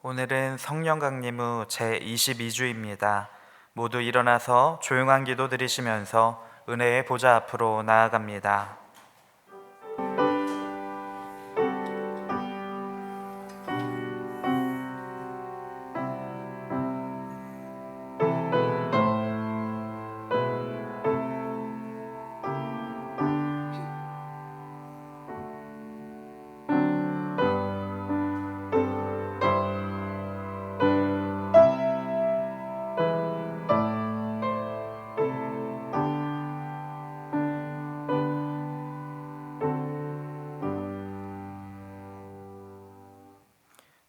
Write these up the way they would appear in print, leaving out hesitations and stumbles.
오늘은 성령 강림후 제22주입니다. 모두 일어나서 조용한 기도 드리시면서 은혜의 보좌 앞으로 나아갑니다.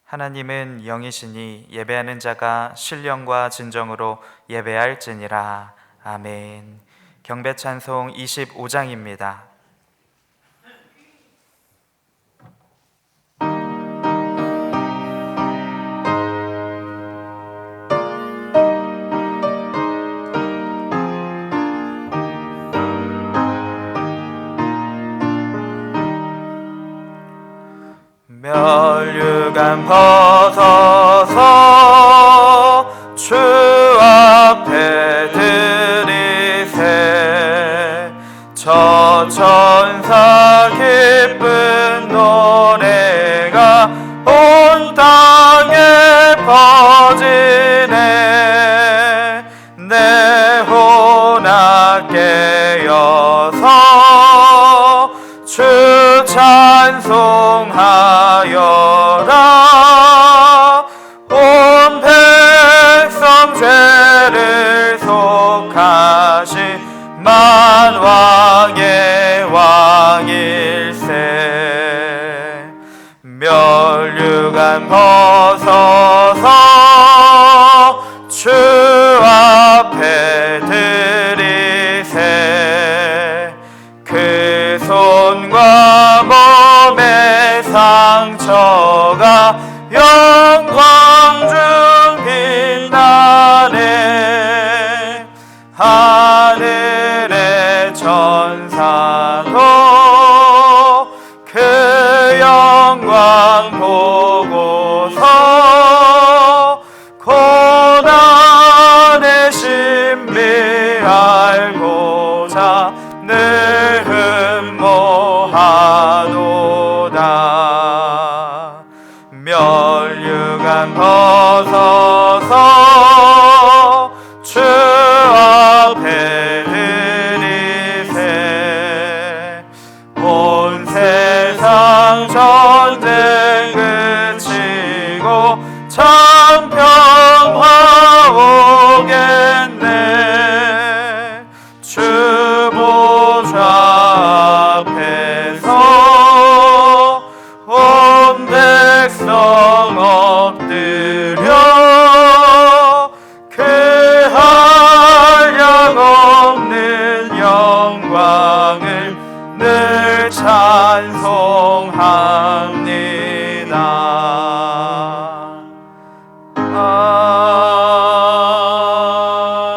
하나님은 영이시니 예배하는 자가 신령과 진정으로 예배할지니라. 아멘. 경배 찬송 25장입니다. 멸류관 벗어서 주 앞에 드리세. 저 천사 기쁜 노래가 온 땅에 퍼지네. 내 혼아 깨어서 주 찬송하여라. 온 백성 죄를 속하신 만왕의 왕일세. 멸류관 벗어서 주 앞에 드리세. 그 손과 몸의 상처가 영광 중 빛나네. 하늘의 천사도 그 영광 보고서 고난의 신비 알고자 늘 흠모하도다. 멸류관 벗어서 주 앞에 드리세. 온 세상 전쟁 그치고 참 평화 오겠네. 주 보좌 앞에서 온 백성 엎드려 그 한량없는 영광을 늘 찬송합니다.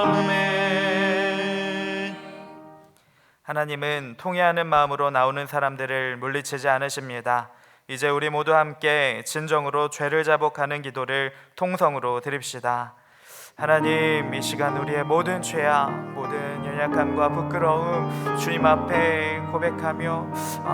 아멘. 하나님은 통회하는 마음으로 나오는 사람들을 물리치지 않으십니다. 이제 우리 모두 함께 진정으로 죄를 자복하는 기도를 통성으로 드립시다. 하나님, 이 시간 우리의 모든 죄악, 모든 연약함과 부끄러움 주님 앞에 고백하며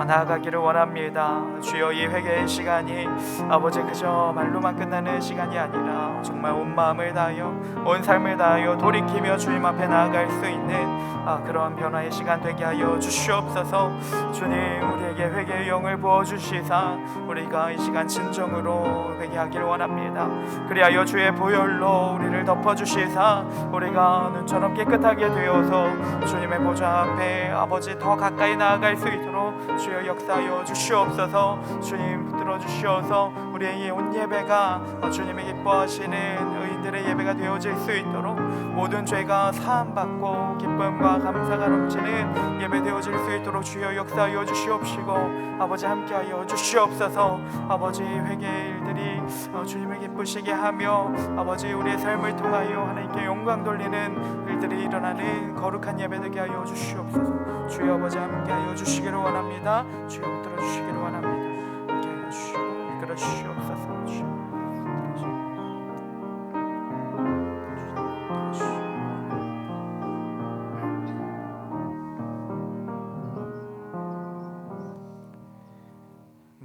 나아가기를 원합니다. 주여, 이 회개의 시간이 아버지 그저 말로만 끝나는 시간이 아니라 정말 온 마음을 다하여 온 삶을 다하여 돌이키며 주님 앞에 나아갈 수 있는 그런 변화의 시간 되게 하여 주시옵소서. 주님, 우리에게 회개의 영을 부어주시사 우리가 이 시간 진정으로 회개하기를 원합니다. 그리하여 주의 보혈로 우리를 덮어주시사 우리가 눈처럼 깨끗하게 되어서 주님의 보좌 앞에 아버지 더 가까이 나아갈 수 있도록 주여 역사하여 주시옵소서. 주님 붙들어 주시어서 우리의 이 온 예배가 주님의 기뻐하시는 의인들의 예배가 되어질 수 있도록 모든 죄가 사함받고 기쁨과 감사가 넘치는 예배 되어질 수 있도록 주여 역사하여 주시옵시고 아버지 함께하여 주시옵소서. 아버지 회개의 일들이 주님을 기쁘시게 하며 아버지 우리의 삶을 통하여 하나님께 영광 돌리는 일들이 일어나는 거룩한 예배 되게 하여 주시옵소서. 주여 아버지 함께하여 주시기를 원합니다. 주여 붙들어 주시기를 원합니다. 함께하여 주시고 이끌어 주시옵소서. 주여.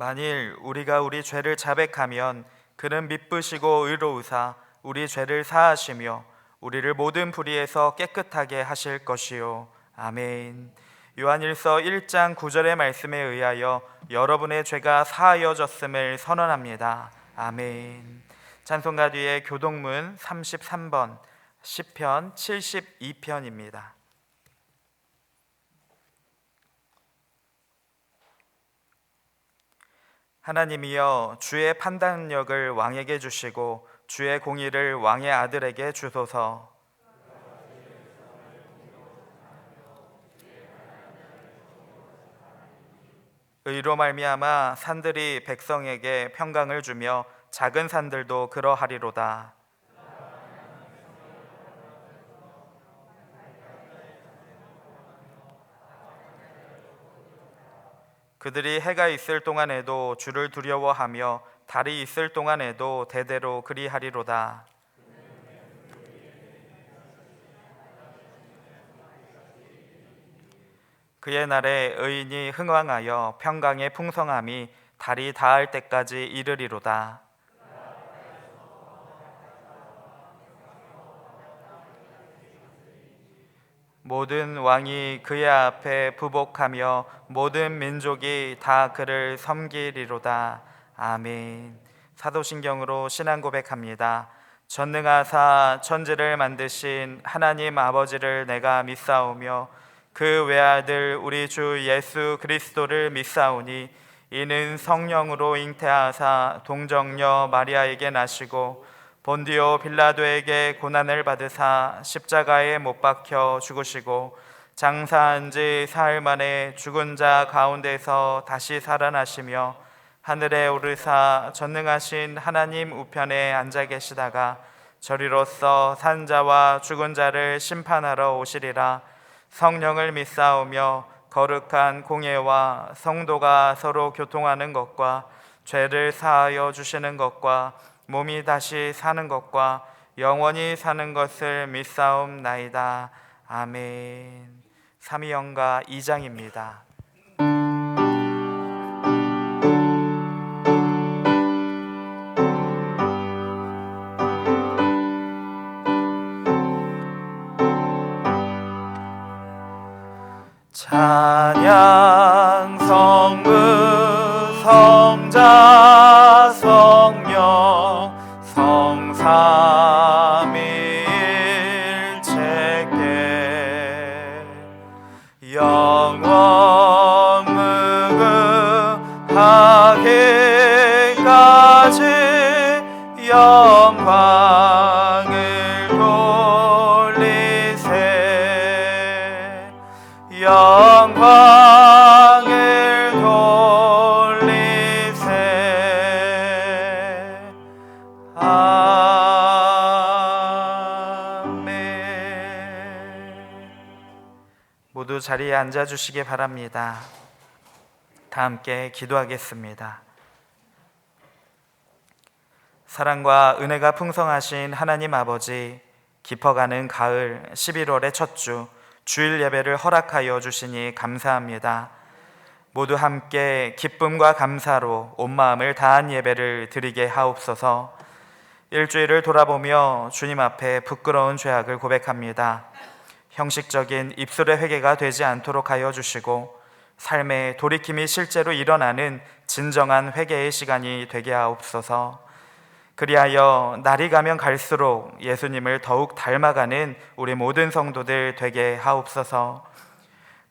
만일 우리가 우리 죄를 자백하면 그는 미쁘시고 의로우사 우리 죄를 사하시며 우리를 모든 불의에서 깨끗하게 하실 것이요. 아멘. 요한일서 1장 9절의 말씀에 의하여 여러분의 죄가 사하여졌음을 선언합니다. 아멘. 찬송가 뒤에 교동문 33번 시편 72편입니다. 하나님이여, 주의 판단력을 왕에게 주시고 주의 공의를 왕의 아들에게 주소서. 의로 말미암아 산들이 백성에게 평강을 주며 작은 산들도 그러하리로다. 그들이 해가 있을 동안에도 주를 두려워하며 달이 있을 동안에도 대대로 그리하리로다. 그의 날에 의인이 흥왕하여 평강의 풍성함이 달이 닿을 때까지 이르리로다. 모든 왕이 그의 앞에 부복하며 모든 민족이 다 그를 섬기리로다. 아멘. 사도신경으로 신앙 고백합니다. 전능하사 천지를 만드신 하나님 아버지를 내가 믿사오며 그 외아들 우리 주 예수 그리스도를 믿사오니 이는 성령으로 잉태하사 동정녀 마리아에게 나시고 본디오 빌라도에게 고난을 받으사 십자가에 못 박혀 죽으시고 장사한 지 사흘 만에 죽은 자 가운데서 다시 살아나시며 하늘에 오르사 전능하신 하나님 우편에 앉아 계시다가 저리로서 산자와 죽은 자를 심판하러 오시리라. 성령을 믿사오며 거룩한 공예와 성도가 서로 교통하는 것과 죄를 사하여 주시는 것과 몸이 다시 사는 것과 영원히 사는 것을 믿사옵나이다. 아멘. 삼위영가 2장입니다. 찬양 성부 성자 성령 성삼위일체께 영원 무궁하게까지 영광을 돌리세. 영광을 돌리세. 아멘. 모두 자리에 앉아주시기 바랍니다. 다 함께 기도하겠습니다. 사랑과 은혜가 풍성하신 하나님 아버지, 깊어가는 가을 11월의 첫 주 주일 예배를 허락하여 주시니 감사합니다. 모두 함께 기쁨과 감사로 온 마음을 다한 예배를 드리게 하옵소서. 일주일을 돌아보며 주님 앞에 부끄러운 죄악을 고백합니다. 형식적인 입술의 회개가 되지 않도록 하여 주시고 삶의 돌이킴이 실제로 일어나는 진정한 회개의 시간이 되게 하옵소서. 그리하여 날이 가면 갈수록 예수님을 더욱 닮아가는 우리 모든 성도들 되게 하옵소서.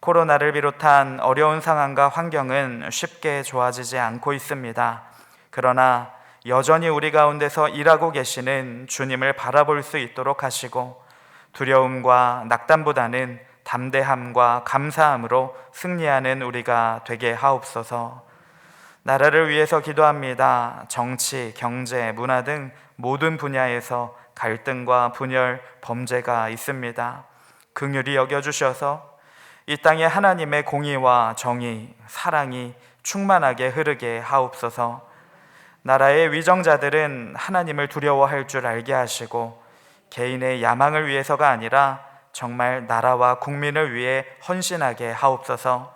코로나를 비롯한 어려운 상황과 환경은 쉽게 좋아지지 않고 있습니다. 그러나 여전히 우리 가운데서 일하고 계시는 주님을 바라볼 수 있도록 하시고 두려움과 낙담보다는 담대함과 감사함으로 승리하는 우리가 되게 하옵소서. 나라를 위해서 기도합니다. 정치, 경제, 문화 등 모든 분야에서 갈등과 분열, 범죄가 있습니다. 긍휼히 여겨주셔서 이 땅에 하나님의 공의와 정의, 사랑이 충만하게 흐르게 하옵소서. 나라의 위정자들은 하나님을 두려워할 줄 알게 하시고 개인의 야망을 위해서가 아니라 정말 나라와 국민을 위해 헌신하게 하옵소서.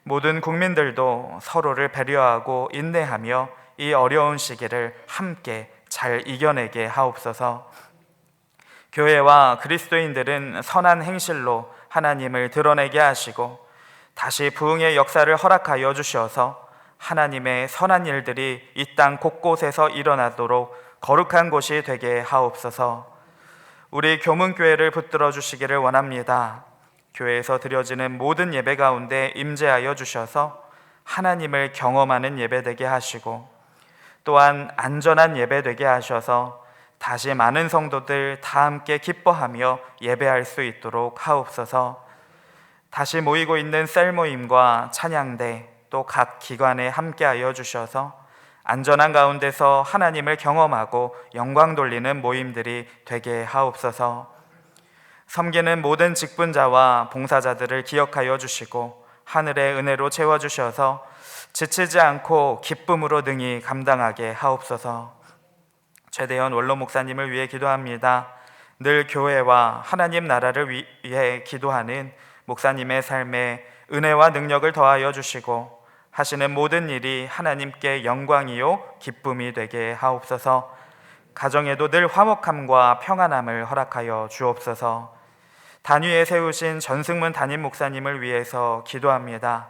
모든 국민들도 서로를 배려하고 인내하며 이 어려운 시기를 함께 잘 이겨내게 하옵소서. 교회와 그리스도인들은 선한 행실로 하나님을 드러내게 하시고 다시 부흥의 역사를 허락하여 주셔서 하나님의 선한 일들이 이 땅 곳곳에서 일어나도록 거룩한 곳이 되게 하옵소서. 우리 교문교회를 붙들어 주시기를 원합니다. 교회에서 드려지는 모든 예배 가운데 임재하여 주셔서 하나님을 경험하는 예배 되게 하시고 또한 안전한 예배 되게 하셔서 다시 많은 성도들 다 함께 기뻐하며 예배할 수 있도록 하옵소서. 다시 모이고 있는 셀 모임과 찬양대 또 각 기관에 함께하여 주셔서 안전한 가운데서 하나님을 경험하고 영광 돌리는 모임들이 되게 하옵소서. 섬기는 모든 직분자와 봉사자들을 기억하여 주시고 하늘의 은혜로 채워주셔서 지치지 않고 기쁨으로 능히 감당하게 하옵소서. 최대현 원로 목사님을 위해 기도합니다. 늘 교회와 하나님 나라를 위해 기도하는 목사님의 삶에 은혜와 능력을 더하여 주시고 하시는 모든 일이 하나님께 영광이요 기쁨이 되게 하옵소서. 가정에도 늘 화목함과 평안함을 허락하여 주옵소서. 단위에 세우신 전승문 담임 목사님을 위해서 기도합니다.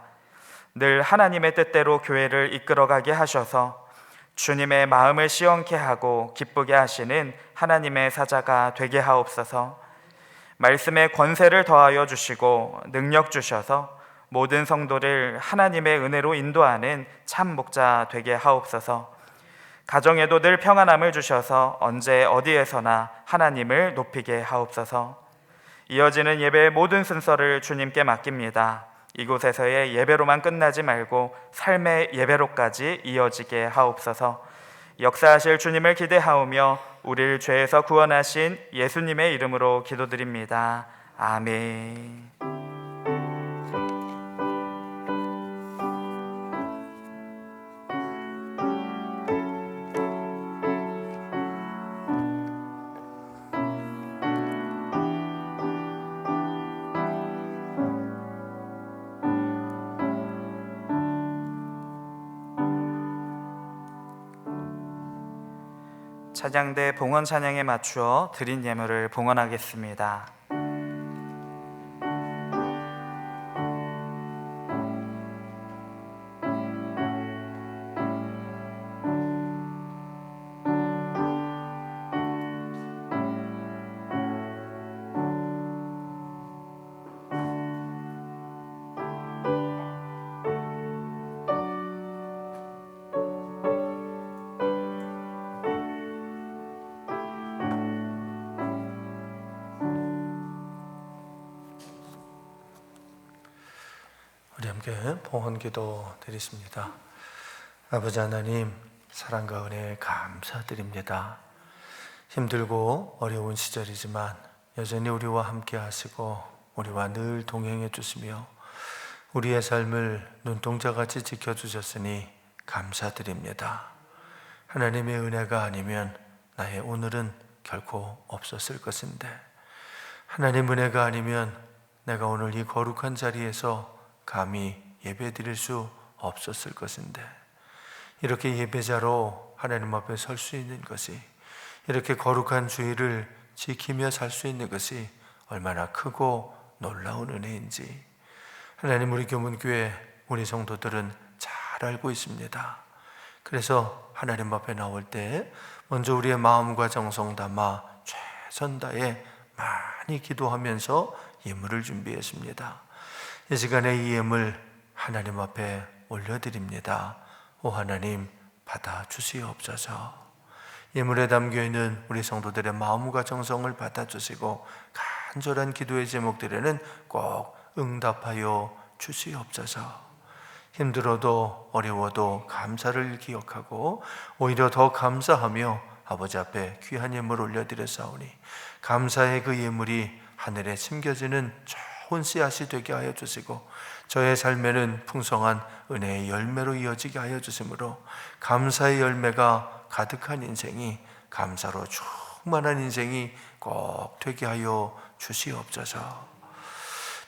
늘 하나님의 뜻대로 교회를 이끌어가게 하셔서 주님의 마음을 시원케 하고 기쁘게 하시는 하나님의 사자가 되게 하옵소서. 말씀의 권세를 더하여 주시고 능력 주셔서 모든 성도를 하나님의 은혜로 인도하는 참 목자 되게 하옵소서. 가정에도 늘 평안함을 주셔서 언제 어디에서나 하나님을 높이게 하옵소서. 이어지는 예배의 모든 순서를 주님께 맡깁니다. 이곳에서의 예배로만 끝나지 말고 삶의 예배로까지 이어지게 하옵소서. 역사하실 주님을 기대하오며 우리를 죄에서 구원하신 예수님의 이름으로 기도드립니다. 아멘. 찬양대 봉헌 찬양에 맞추어 드린 예물을 봉헌하겠습니다. 우리 함께 봉헌기도 드리십니다. 아버지 하나님, 사랑과 은혜에 감사드립니다. 힘들고 어려운 시절이지만 여전히 우리와 함께 하시고 우리와 늘 동행해 주시며 우리의 삶을 눈동자같이 지켜주셨으니 감사드립니다. 하나님의 은혜가 아니면 나의 오늘은 결코 없었을 것인데, 하나님 은혜가 아니면 내가 오늘 이 거룩한 자리에서 감히 예배드릴 수 없었을 것인데, 이렇게 예배자로 하나님 앞에 설 수 있는 것이, 이렇게 거룩한 주의를 지키며 살 수 있는 것이 얼마나 크고 놀라운 은혜인지 하나님, 우리 교문교회 우리 성도들은 잘 알고 있습니다. 그래서 하나님 앞에 나올 때 먼저 우리의 마음과 정성 담아 최선 다해 많이 기도하면서 예물을 준비했습니다. 이 시간에 이 예물 하나님 앞에 올려드립니다. 오 하나님, 받아주시옵소서. 예물에 담겨있는 우리 성도들의 마음과 정성을 받아주시고 간절한 기도의 제목들에는 꼭 응답하여 주시옵소서. 힘들어도 어려워도 감사를 기억하고 오히려 더 감사하며 아버지 앞에 귀한 예물 올려드렸사오니 감사의 그 예물이 하늘에 심겨지는 좋은 씨앗이 되게 하여 주시고 저의 삶에는 풍성한 은혜의 열매로 이어지게 하여 주시므로 감사의 열매가 가득한 인생이, 감사로 충만한 인생이 꼭 되게 하여 주시옵소서.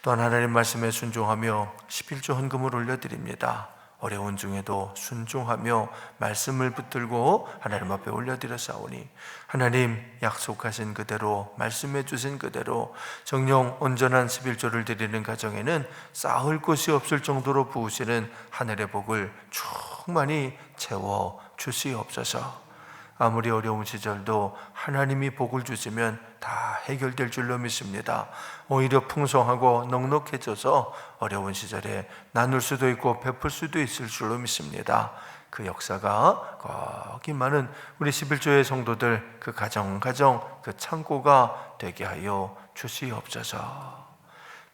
또한 하나님 말씀에 순종하며 11조 헌금을 올려드립니다. 어려운 중에도 순종하며 말씀을 붙들고 하나님 앞에 올려드렸사오니 하나님 약속하신 그대로 말씀해 주신 그대로 정령 온전한 11조를 드리는 가정에는 쌓을 곳이 없을 정도로 부으시는 하늘의 복을 충만히 채워 주시옵소서. 아무리 어려운 시절도 하나님이 복을 주시면 다 해결될 줄로 믿습니다. 오히려 풍성하고 넉넉해져서 어려운 시절에 나눌 수도 있고 베풀 수도 있을 줄로 믿습니다. 그 역사가 거기 많은 우리 11조의 성도들 그 가정 그 창고가 되게 하여 주시옵소서.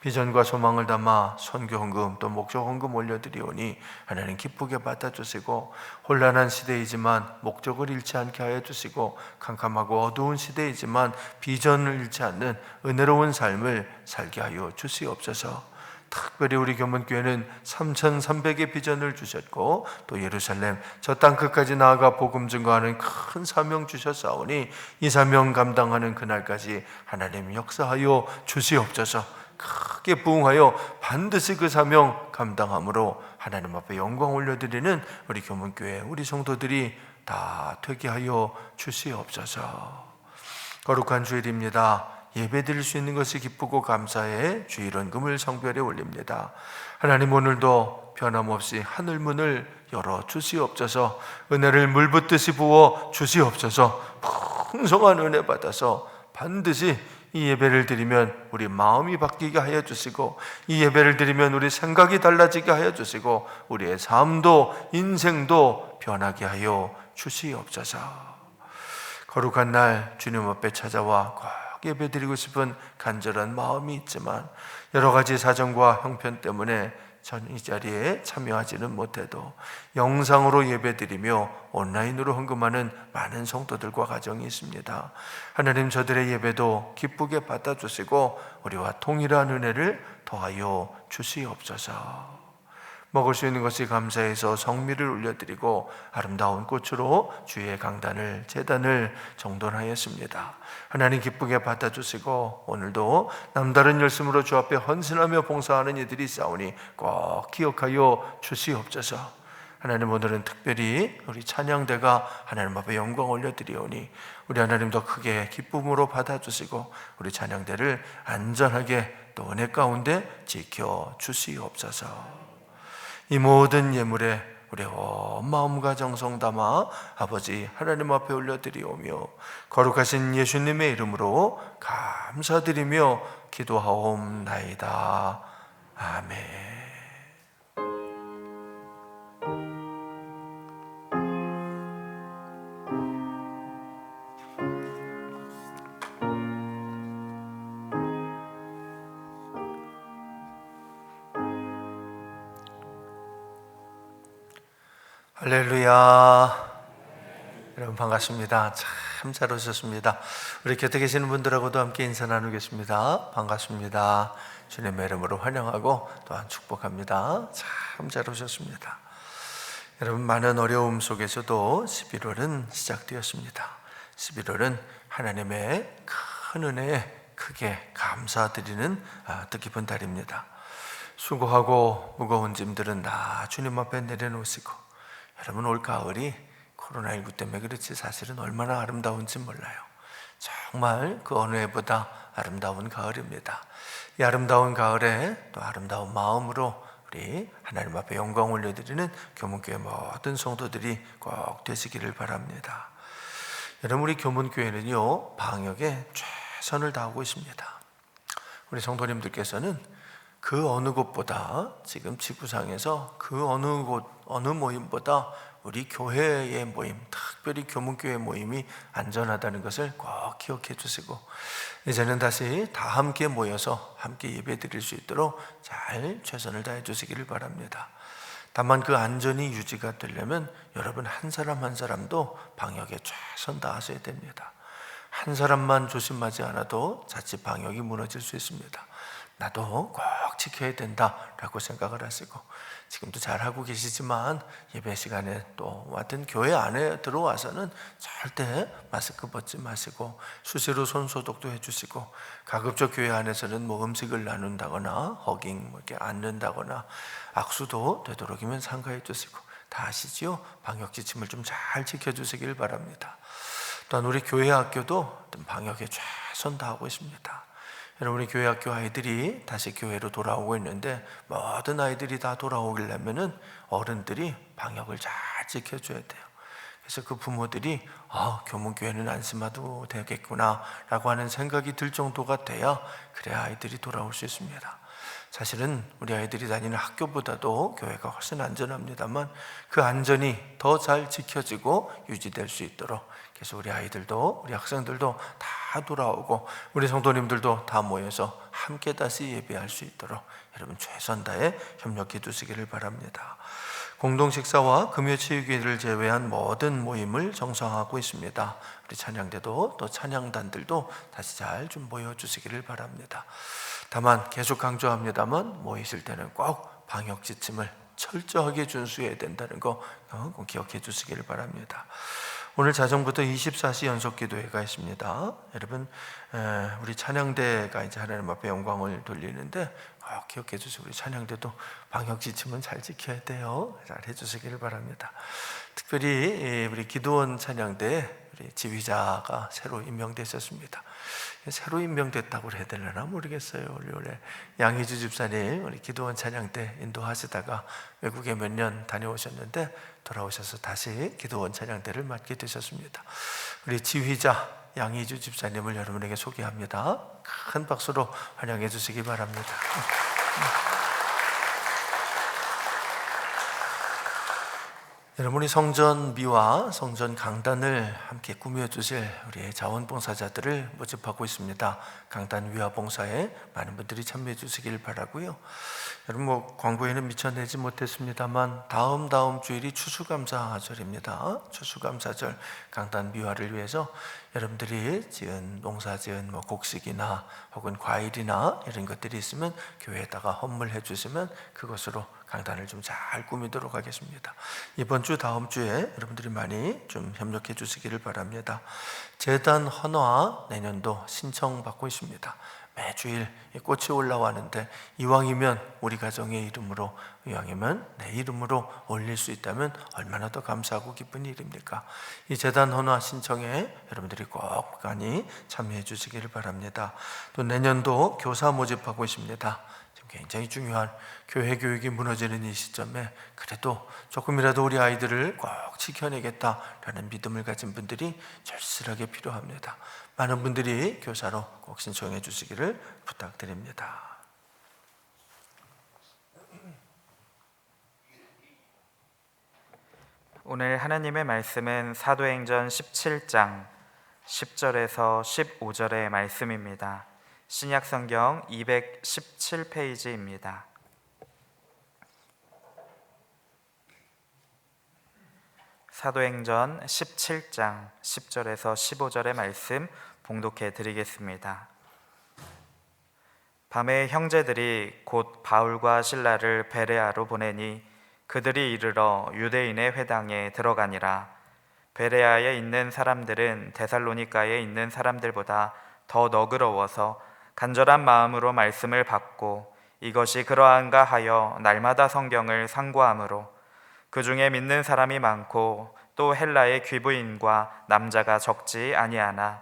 비전과 소망을 담아 선교헌금 또 목적헌금 올려드리오니 하나님 기쁘게 받아주시고 혼란한 시대이지만 목적을 잃지 않게 하여 주시고 캄캄하고 어두운 시대이지만 비전을 잃지 않는 은혜로운 삶을 살게 하여 주시옵소서. 특별히 우리 교문교회는 3,300의 비전을 주셨고 또 예루살렘 저 땅 끝까지 나아가 복음 증거하는 큰 사명 주셨사오니 이 사명 감당하는 그날까지 하나님 역사하여 주시옵소서. 크게 부응하여 반드시 그 사명 감당함으로 하나님 앞에 영광 올려드리는 우리 교문교회 우리 성도들이 다 되게 하여 주시옵소서. 거룩한 주일입니다. 예배 드릴 수 있는 것이 기쁘고 감사해 주일헌금을 성별에 올립니다. 하나님 오늘도 변함없이 하늘문을 열어 주시옵소서. 은혜를 물붓듯이 부어 주시옵소서. 풍성한 은혜 받아서 반드시 이 예배를 드리면 우리 마음이 바뀌게 하여 주시고 이 예배를 드리면 우리 생각이 달라지게 하여 주시고 우리의 삶도 인생도 변하게 하여 주시옵소서. 거룩한 날 주님 앞에 찾아와 꼭 예배 드리고 싶은 간절한 마음이 있지만 여러 가지 사정과 형편 때문에 전 이 자리에 참여하지는 못해도 영상으로 예배드리며 온라인으로 헌금하는 많은 성도들과 가정이 있습니다. 하나님 저들의 예배도 기쁘게 받아주시고 우리와 동일한 은혜를 더하여 주시옵소서. 먹을 수 있는 것이 감사해서 성미를 올려드리고 아름다운 꽃으로 주의 강단을 제단을 정돈하였습니다. 하나님 기쁘게 받아주시고 오늘도 남다른 열심으로 주 앞에 헌신하며 봉사하는 이들이 있사오니 꼭 기억하여 주시옵소서. 하나님 오늘은 특별히 우리 찬양대가 하나님 앞에 영광 올려드리오니 우리 하나님 더 크게 기쁨으로 받아주시고 우리 찬양대를 안전하게 또 은혜 가운데 지켜 주시옵소서. 이 모든 예물에 우리 온 마음과 정성 담아 아버지 하나님 앞에 올려드리오며 거룩하신 예수님의 이름으로 감사드리며 기도하옵나이다. 아멘. 할렐루야. 여러분 반갑습니다. 참 잘 오셨습니다. 우리 곁에 계시는 분들하고도 함께 인사 나누겠습니다. 반갑습니다. 주님의 이름으로 환영하고 또한 축복합니다. 참 잘 오셨습니다. 여러분 많은 어려움 속에서도 11월은 시작되었습니다. 11월은 하나님의 큰 은혜에 크게 감사드리는 뜻깊은 달입니다. 수고하고 무거운 짐들은 다 주님 앞에 내려놓으시고 여러분 올 가을이 코로나19 때문에 그렇지 사실은 얼마나 아름다운지 몰라요. 정말 그 어느 해보다 아름다운 가을입니다. 이 아름다운 가을에 또 아름다운 마음으로 우리 하나님 앞에 영광 올려드리는 교문교회 모든 성도들이 꼭 되시기를 바랍니다. 여러분 우리 교문교회는요 방역에 최선을 다하고 있습니다. 우리 성도님들께서는 그 어느 곳보다 지금 지구상에서 그 어느 모임보다 우리 교회의 모임, 특별히 교문교회 모임이 안전하다는 것을 꼭 기억해 주시고 이제는 다시 다 함께 모여서 함께 예배 드릴 수 있도록 잘 최선을 다해 주시기를 바랍니다. 다만 그 안전이 유지가 되려면 여러분 한 사람 한 사람도 방역에 최선 다하셔야 됩니다. 한 사람만 조심하지 않아도 자칫 방역이 무너질 수 있습니다. 나도 꼭 지켜야 된다라고 생각을 하시고, 지금도 잘하고 계시지만 예배 시간에 또 왔든 교회 안에 들어와서는 절대 마스크 벗지 마시고 수시로 손 소독도 해주시고, 가급적 교회 안에서는 뭐 음식을 나눈다거나 허깅 뭐 이렇게 앉는다거나 악수도 되도록이면 삼가해 주시고, 다 아시지요? 방역 지침을 좀 잘 지켜주시길 바랍니다. 또한 우리 교회 학교도 방역에 최선 다하고 있습니다. 여러분, 우리 교회 학교 아이들이 다시 교회로 돌아오고 있는데, 모든 아이들이 다 돌아오려면은 어른들이 방역을 잘 지켜줘야 돼요. 그래서 그 부모들이 교문교회는 안심해도 되겠구나 라고 하는 생각이 들 정도가 돼야, 그래야 아이들이 돌아올 수 있습니다. 사실은 우리 아이들이 다니는 학교보다도 교회가 훨씬 안전합니다만, 그 안전이 더 잘 지켜지고 유지될 수 있도록, 그래서 우리 아이들도 우리 학생들도 다 돌아오고 우리 성도님들도 다 모여서 함께 다시 예배할 수 있도록 여러분 최선 다해 협력해 주시기를 바랍니다. 공동 식사와 금요 치유기를 제외한 모든 모임을 정상화하고 있습니다. 우리 찬양대도 또 찬양단들도 다시 잘 좀 모여 주시기를 바랍니다. 다만 계속 강조합니다만, 모이실 때는 꼭 방역 지침을 철저하게 준수해야 된다는 거 꼭 기억해 주시기를 바랍니다. 오늘 자정부터 24시 연속 기도회가 있습니다. 여러분, 우리 찬양대가 이제 하나님 앞에 영광을 돌리는데 꼭 기억해 주시고, 우리 찬양대도 방역 지침은 잘 지켜야 돼요. 잘 해주시기를 바랍니다. 특별히 우리 기도원 찬양대에 우리 지휘자가 새로 임명되셨습니다. 새로 임명됐다고 해야 되려나 모르겠어요. 우리 올해 양희주 집사님 우리 기도원 찬양 때 인도하시다가 외국에 몇 년 다녀오셨는데 돌아오셔서 다시 기도원 찬양 때를 맡게 되셨습니다. 우리 지휘자 양희주 집사님을 여러분에게 소개합니다. 큰 박수로 환영해 주시기 바랍니다. 여러분이 성전비와 성전 강단을 함께 꾸며주실 우리 자원봉사자들을 모집하고 있습니다. 강단 위화 봉사에 많은 분들이 참여해 주시길 바라고요. 여러분, 광고에는 미처 내지 못했습니다만 다음 주일이 추수감사절입니다. 추수감사절 강단 미화를 위해서 여러분들이 지은 농사 지은 곡식이나 혹은 과일이나 이런 것들이 있으면 교회에다가 헌물해 주시면 그것으로 강단을 좀 잘 꾸미도록 하겠습니다. 이번 주 다음 주에 여러분들이 많이 좀 협력해 주시기를 바랍니다. 재단 헌화 내년도 신청받고 있습니다. 매주일 꽃이 올라왔는데 이왕이면 우리 가정의 이름으로, 이왕이면 내 이름으로 올릴 수 있다면 얼마나 더 감사하고 기쁜 일입니까? 이 재단 헌화 신청에 여러분들이 꼭 많이 참여해 주시기를 바랍니다. 또 내년도 교사 모집하고 있습니다. 굉장히 중요한 교회 교육이 무너지는 이 시점에 그래도 조금이라도 우리 아이들을 꼭 지켜내겠다라는 믿음을 가진 분들이 절실하게 필요합니다. 많은 분들이 교사로 꼭 신청해 주시기를 부탁드립니다. 오늘 하나님의 말씀은 사도행전 17장 10절에서 15절의 말씀입니다. 신약성경 217페이지입니다. 사도행전 17장 10절에서 15절의 말씀 봉독해 드리겠습니다. 밤에 형제들이 곧 바울과 실라를 베레아로 보내니 그들이 이르러 유대인의 회당에 들어가니라. 베레아에 있는 사람들은 데살로니가에 있는 사람들보다 더 너그러워서 간절한 마음으로 말씀을 받고 이것이 그러한가 하여 날마다 성경을 상고하므로 그 중에 믿는 사람이 많고 또 헬라의 귀부인과 남자가 적지 아니하나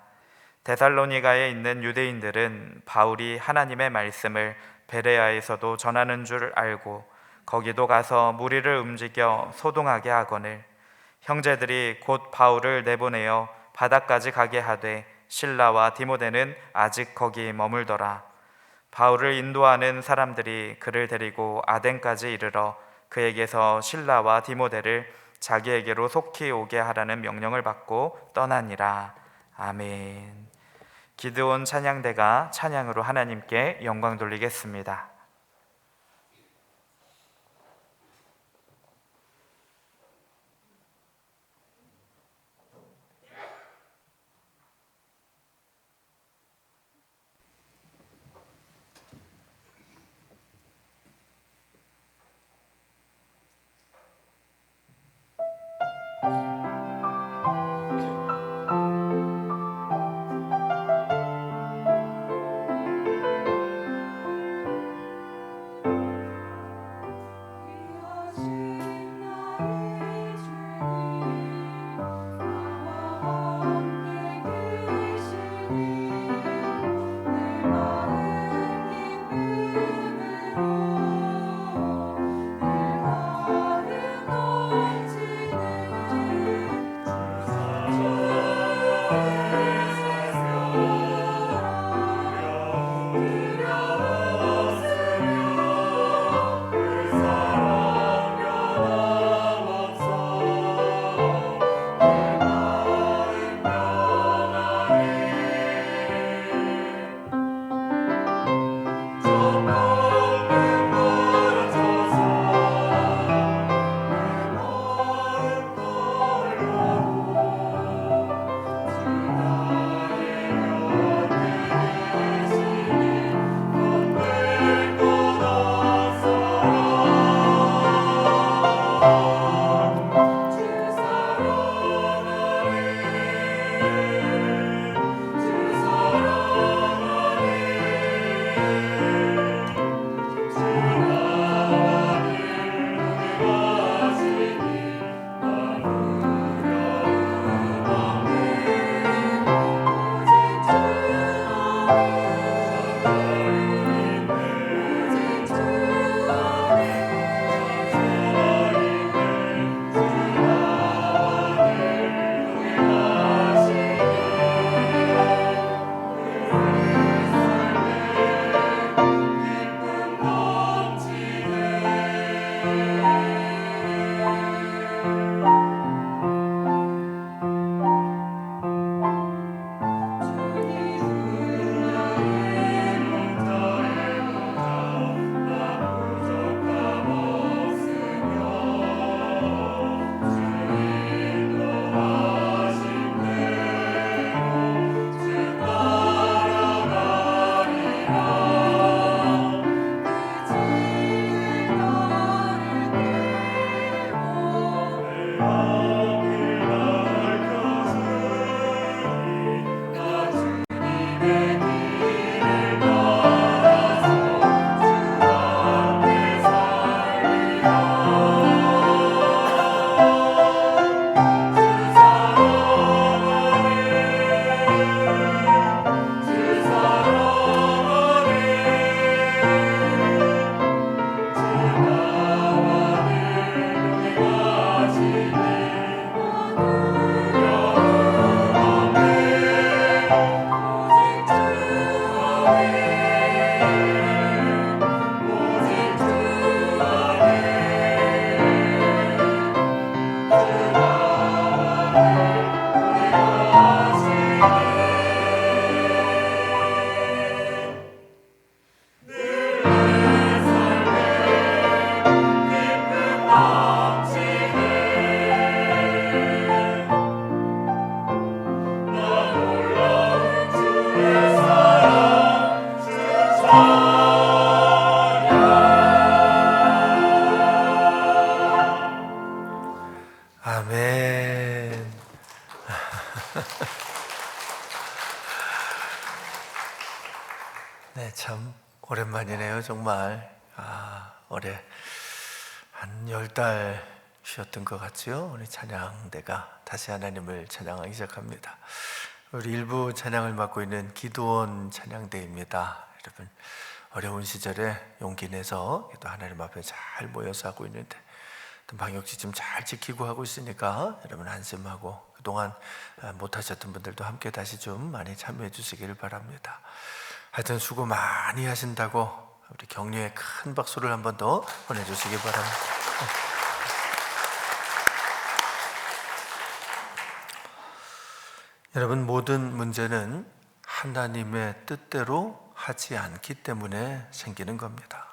데살로니가에 있는 유대인들은 바울이 하나님의 말씀을 베레아에서도 전하는 줄 알고 거기도 가서 무리를 움직여 소동하게 하거늘 형제들이 곧 바울을 내보내어 바다까지 가게 하되 실라와 디모데는 아직 거기 머물더라. 바울을 인도하는 사람들이 그를 데리고 아덴까지 이르러 그에게서 실라와 디모데를 자기에게로 속히 오게 하라는 명령을 받고 떠나니라. 아멘. 기드온 찬양대가 찬양으로 하나님께 영광 돌리겠습니다. 아멘. 네, 참 오랜만이네요, 정말. 올해 한 10달 쉬었던 것 같지요? 우리 찬양대가 다시 하나님을 찬양하기 시작합니다. 우리 일부 찬양을 맡고 있는 기도원 찬양대입니다. 여러분, 어려운 시절에 용기 내서 또 하나님 앞에 잘 모여서 하고 있는데 또 방역지침 잘 지키고 하고 있으니까 여러분 안심하고, 그동안 못하셨던 분들도 함께 다시 좀 많이 참여해 주시기를 바랍니다. 하여튼 수고 많이 하신다고 우리 격려의 큰 박수를 한 번 더 보내주시기 바랍니다. 여러분, 모든 문제는 하나님의 뜻대로 하지 않기 때문에 생기는 겁니다.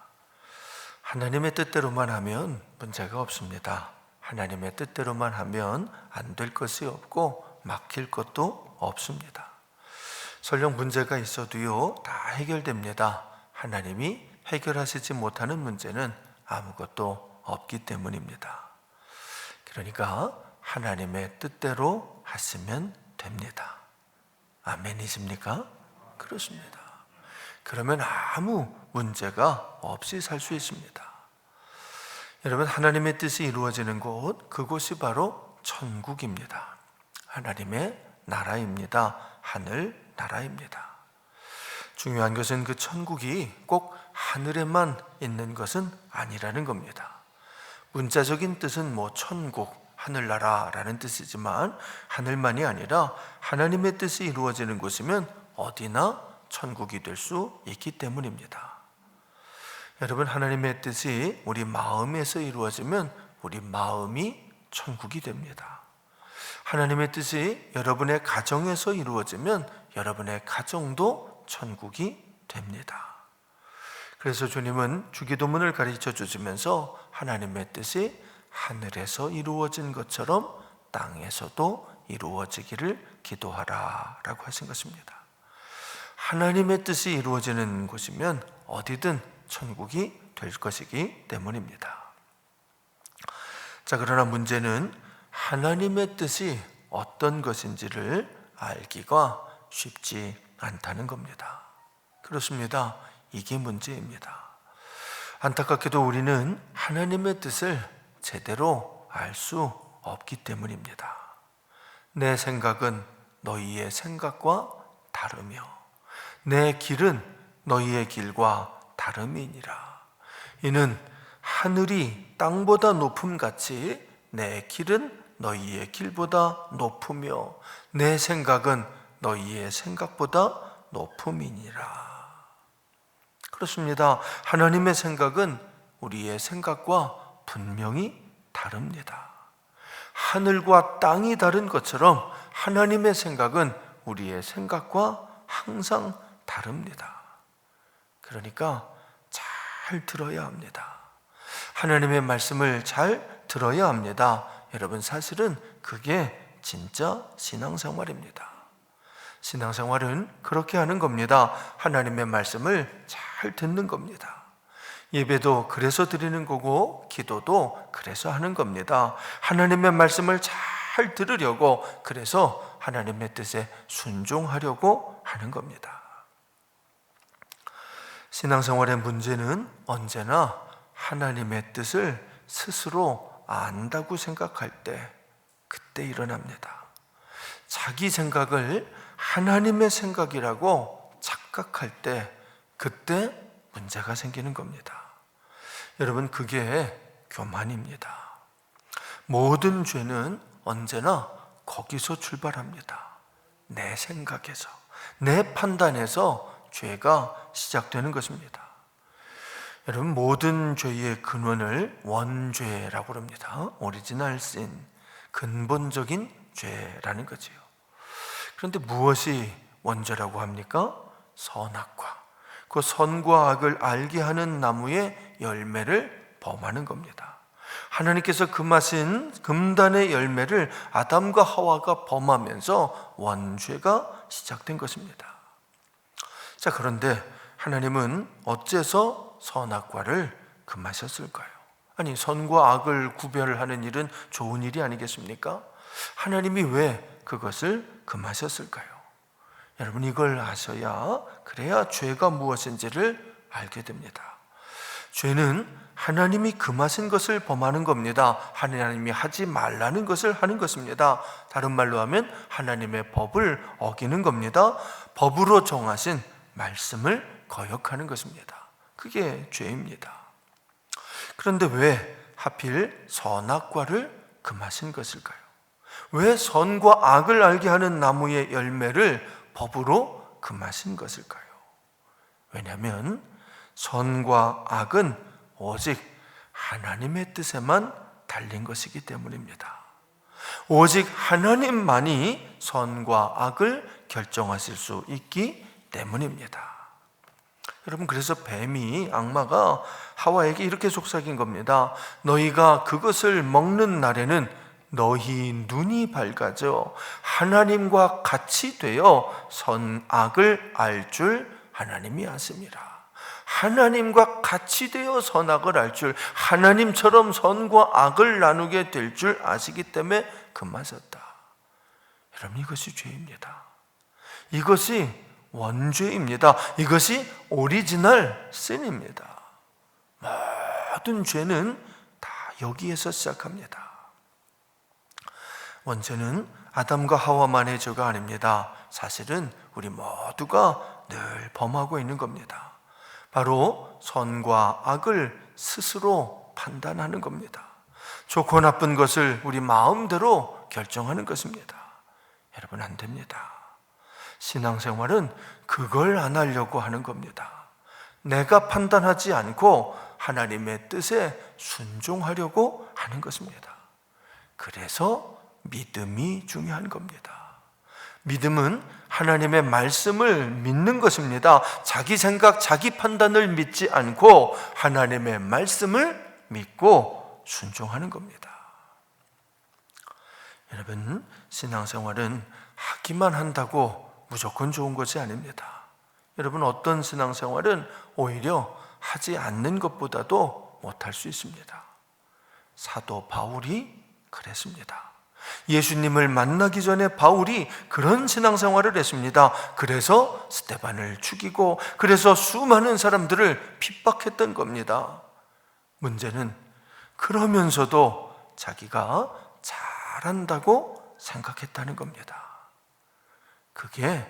하나님의 뜻대로만 하면 문제가 없습니다. 하나님의 뜻대로만 하면 안 될 것이 없고 막힐 것도 없습니다. 설령 문제가 있어도요, 다 해결됩니다. 하나님이 해결하시지 못하는 문제는 아무것도 없기 때문입니다. 그러니까 하나님의 뜻대로 하시면 됩니다. 아멘이십니까? 그렇습니다. 그러면 아무 문제가 없이 살 수 있습니다. 여러분, 하나님의 뜻이 이루어지는 곳, 그곳이 바로 천국입니다. 하나님의 나라입니다. 하늘 나라입니다. 중요한 것은 그 천국이 꼭 하늘에만 있는 것은 아니라는 겁니다. 문자적인 뜻은 천국, 하늘나라라는 뜻이지만 하늘만이 아니라 하나님의 뜻이 이루어지는 곳이면 어디나 천국이 될 수 있기 때문입니다. 여러분, 하나님의 뜻이 우리 마음에서 이루어지면 우리 마음이 천국이 됩니다. 하나님의 뜻이 여러분의 가정에서 이루어지면 여러분의 가정도 천국이 됩니다. 그래서 주님은 주기도문을 가르쳐 주시면서 하나님의 뜻이 하늘에서 이루어진 것처럼 땅에서도 이루어지기를 기도하라 라고 하신 것입니다. 하나님의 뜻이 이루어지는 곳이면 어디든 천국이 될 것이기 때문입니다. 자, 그러나 문제는 하나님의 뜻이 어떤 것인지를 알기가 쉽지 않다는 겁니다. 그렇습니다. 이게 문제입니다. 안타깝게도 우리는 하나님의 뜻을 제대로 알 수 없기 때문입니다. 내 생각은 너희의 생각과 다르며 내 길은 너희의 길과 다름이니라. 이는 하늘이 땅보다 높음같이 내 길은 너희의 길보다 높으며 내 생각은 너희의 생각보다 높음이니라. 그렇습니다. 하나님의 생각은 우리의 생각과 분명히 다릅니다. 하늘과 땅이 다른 것처럼 하나님의 생각은 우리의 생각과 항상 다릅니다. 그러니까 잘 들어야 합니다. 하나님의 말씀을 잘 들어야 합니다. 여러분, 사실은 그게 진짜 신앙생활입니다. 신앙생활은 그렇게 하는 겁니다. 하나님의 말씀을 잘 듣는 겁니다. 예배도 그래서 드리는 거고 기도도 그래서 하는 겁니다. 하나님의 말씀을 잘 들으려고, 그래서 하나님의 뜻에 순종하려고 하는 겁니다. 신앙생활의 문제는 언제나 하나님의 뜻을 스스로 안다고 생각할 때, 그때 일어납니다. 자기 생각을 하나님의 생각이라고 착각할 때, 그때 문제가 생기는 겁니다. 여러분, 그게 교만입니다. 모든 죄는 언제나 거기서 출발합니다. 내 생각에서, 내 판단에서 죄가 시작되는 것입니다. 여러분, 모든 죄의 근원을 원죄라고 합니다. 오리지널 신, 근본적인 죄라는 거지요. 그런데 무엇이 원죄라고 합니까? 선악과, 그 선과 악을 알게 하는 나무의 열매를 범하는 겁니다. 하나님께서 금하신 금단의 열매를 아담과 하와가 범하면서 원죄가 시작된 것입니다. 자, 그런데 하나님은 어째서 선악과를 금하셨을까요? 아니, 선과 악을 구별하는 일은 좋은 일이 아니겠습니까? 하나님이 왜 그것을 금하셨을까요? 여러분, 이걸 아셔야, 그래야 죄가 무엇인지를 알게 됩니다. 죄는 하나님이 금하신 것을 범하는 겁니다. 하나님이 하지 말라는 것을 하는 것입니다. 다른 말로 하면 하나님의 법을 어기는 겁니다. 법으로 정하신 말씀을 거역하는 것입니다. 그게 죄입니다. 그런데 왜 하필 선악과를 금하신 것일까요? 왜 선과 악을 알게 하는 나무의 열매를 법으로 금하신 것일까요? 왜냐하면 선과 악은 오직 하나님의 뜻에만 달린 것이기 때문입니다. 오직 하나님만이 선과 악을 결정하실 수 있기 때문입니다. 여러분, 그래서 뱀이, 악마가 하와에게 이렇게 속삭인 겁니다. 너희가 그것을 먹는 날에는 너희 눈이 밝아져 하나님과 같이 되어 선악을 알 줄 하나님이 아십니다. 하나님과 같이 되어 선악을 알 줄, 하나님처럼 선과 악을 나누게 될 줄 아시기 때문에 금하셨다. 여러분, 이것이 죄입니다. 이것이 원죄입니다. 이것이 오리지널 신입니다. 모든 죄는 다 여기에서 시작합니다. 원죄는 아담과 하와만의 죄가 아닙니다. 사실은 우리 모두가 늘 범하고 있는 겁니다. 바로 선과 악을 스스로 판단하는 겁니다. 좋고 나쁜 것을 우리 마음대로 결정하는 것입니다. 여러분, 안 됩니다. 신앙생활은 그걸 안 하려고 하는 겁니다. 내가 판단하지 않고 하나님의 뜻에 순종하려고 하는 것입니다. 그래서 믿음이 중요한 겁니다. 믿음은 하나님의 말씀을 믿는 것입니다. 자기 생각, 자기 판단을 믿지 않고 하나님의 말씀을 믿고 순종하는 겁니다. 여러분, 신앙생활은 하기만 한다고 무조건 좋은 것이 아닙니다. 여러분, 어떤 신앙생활은 오히려 하지 않는 것보다도 못할 수 있습니다. 사도 바울이 그랬습니다. 예수님을 만나기 전에 바울이 그런 신앙생활을 했습니다. 그래서 스데반을 죽이고, 그래서 수많은 사람들을 핍박했던 겁니다. 문제는 그러면서도 자기가 잘한다고 생각했다는 겁니다. 그게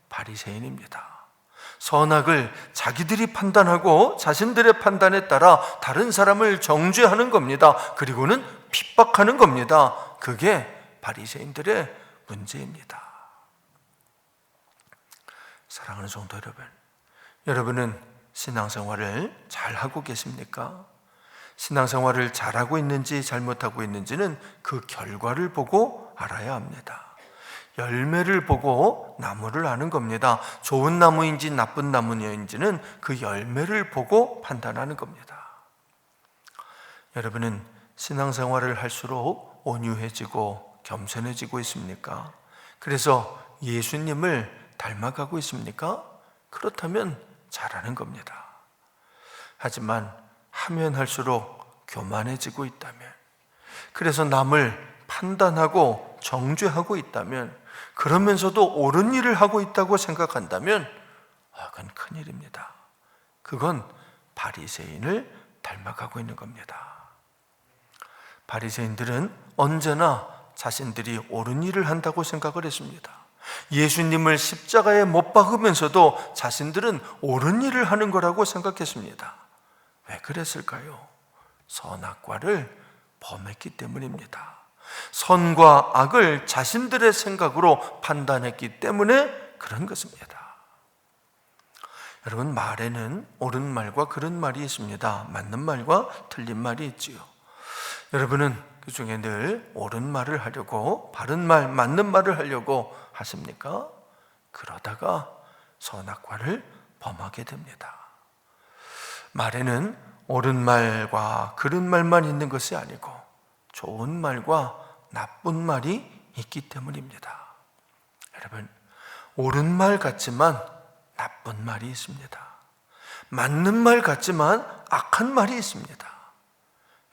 바리새인입니다. 선악을 자기들이 판단하고 자신들의 판단에 따라 다른 사람을 정죄하는 겁니다. 그리고는 핍박하는 겁니다. 그게 바리새인들의 문제입니다. 사랑하는 성도 여러분, 여러분은 신앙생활을 잘하고 계십니까? 신앙생활을 잘하고 있는지 잘못하고 있는지는 그 결과를 보고 알아야 합니다. 열매를 보고 나무를 아는 겁니다. 좋은 나무인지 나쁜 나무인지는 그 열매를 보고 판단하는 겁니다. 여러분은 신앙생활을 할수록 온유해지고 겸손해지고 있습니까? 그래서 예수님을 닮아가고 있습니까? 그렇다면 잘하는 겁니다. 하지만 하면 할수록 교만해지고 있다면, 그래서 남을 판단하고 정죄하고 있다면, 그러면서도 옳은 일을 하고 있다고 생각한다면 그건 큰일입니다. 그건 바리새인을 닮아가고 있는 겁니다. 바리새인들은 언제나 자신들이 옳은 일을 한다고 생각을 했습니다. 예수님을 십자가에 못 박으면서도 자신들은 옳은 일을 하는 거라고 생각했습니다. 왜 그랬을까요? 선악과를 범했기 때문입니다. 선과 악을 자신들의 생각으로 판단했기 때문에 그런 것입니다. 여러분, 말에는 옳은 말과 그른 말이 있습니다. 맞는 말과 틀린 말이 있지요. 여러분은 그 중에 늘 옳은 말을 하려고, 바른 말, 맞는 말을 하려고 하십니까? 그러다가 선악과를 범하게 됩니다. 말에는 옳은 말과 그른 말만 있는 것이 아니고 좋은 말과 나쁜 말이 있기 때문입니다. 여러분, 옳은 말 같지만 나쁜 말이 있습니다. 맞는 말 같지만 악한 말이 있습니다.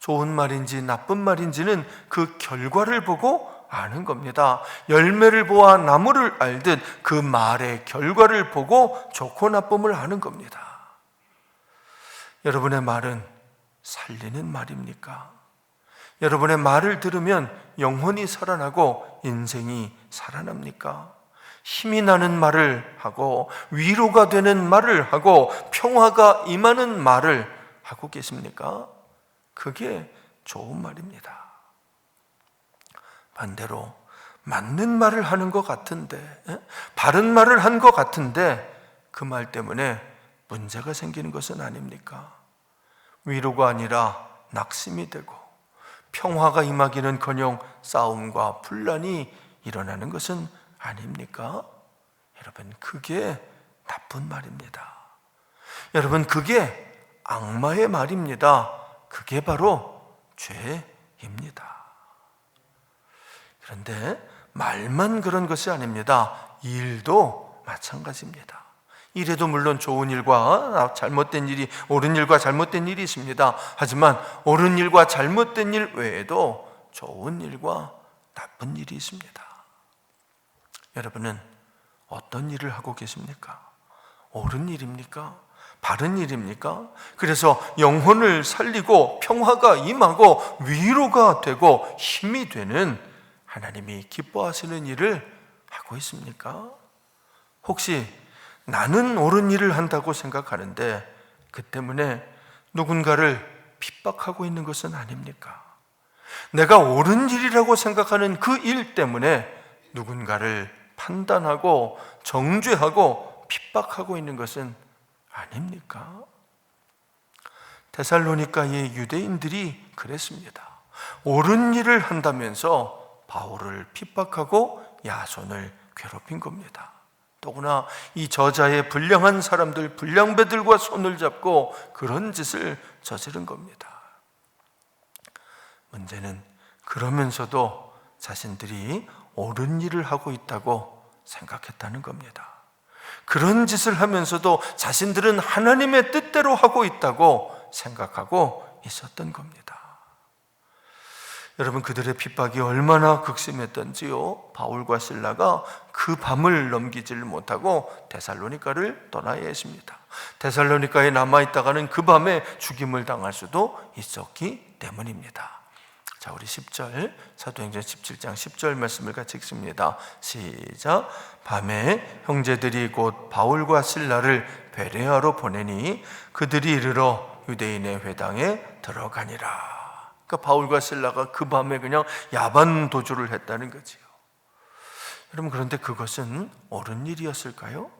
좋은 말인지 나쁜 말인지는 그 결과를 보고 아는 겁니다. 열매를 보아 나무를 알듯 그 말의 결과를 보고 좋고 나쁨을 아는 겁니다. 여러분의 말은 살리는 말입니까? 여러분의 말을 들으면 영혼이 살아나고 인생이 살아납니까? 힘이 나는 말을 하고 위로가 되는 말을 하고 평화가 임하는 말을 하고 계십니까? 그게 좋은 말입니다. 반대로 맞는 말을 하는 것 같은데, 바른 말을 한 것 같은데 그 말 때문에 문제가 생기는 것은 아닙니까? 위로가 아니라 낙심이 되고 평화가 임하기는커녕 싸움과 분란이 일어나는 것은 아닙니까? 여러분, 그게 나쁜 말입니다. 여러분, 그게 악마의 말입니다. 그게 바로 죄입니다. 그런데 말만 그런 것이 아닙니다. 일도 마찬가지입니다. 일에도 물론 좋은 일과 잘못된 일이, 옳은 일과 잘못된 일이 있습니다. 하지만 옳은 일과 잘못된 일 외에도 좋은 일과 나쁜 일이 있습니다. 여러분은 어떤 일을 하고 계십니까? 옳은 일입니까? 바른 일입니까? 그래서 영혼을 살리고 평화가 임하고 위로가 되고 힘이 되는 하나님이 기뻐하시는 일을 하고 있습니까? 혹시 나는 옳은 일을 한다고 생각하는데 그 때문에 누군가를 핍박하고 있는 것은 아닙니까? 내가 옳은 일이라고 생각하는 그 일 때문에 누군가를 판단하고 정죄하고 핍박하고 있는 것은 아닙니까? 데살로니가의 유대인들이 그랬습니다. 옳은 일을 한다면서 바울을 핍박하고 야손을 괴롭힌 겁니다. 더구나 이 저자의 불량한 사람들, 불량배들과 손을 잡고 그런 짓을 저지른 겁니다. 문제는 그러면서도 자신들이 옳은 일을 하고 있다고 생각했다는 겁니다. 그런 짓을 하면서도 자신들은 하나님의 뜻대로 하고 있다고 생각하고 있었던 겁니다. 여러분, 그들의 핍박이 얼마나 극심했던지요. 바울과 실라가 그 밤을 넘기지를 못하고 데살로니가를 떠나야 했습니다. 데살로니가에 남아있다가는 그 밤에 죽임을 당할 수도 있었기 때문입니다. 자, 우리 10절, 사도행전 17장 10절 말씀을 같이 읽습니다. 시작. 밤에 형제들이 곧 바울과 실라를 베레아로 보내니 그들이 이르러 유대인의 회당에 들어가니라. 그러니까 바울과 실라가 그 밤에 그냥 야반 도주를 했다는 거지요. 여러분, 그런데 그것은 옳은 일이었을까요?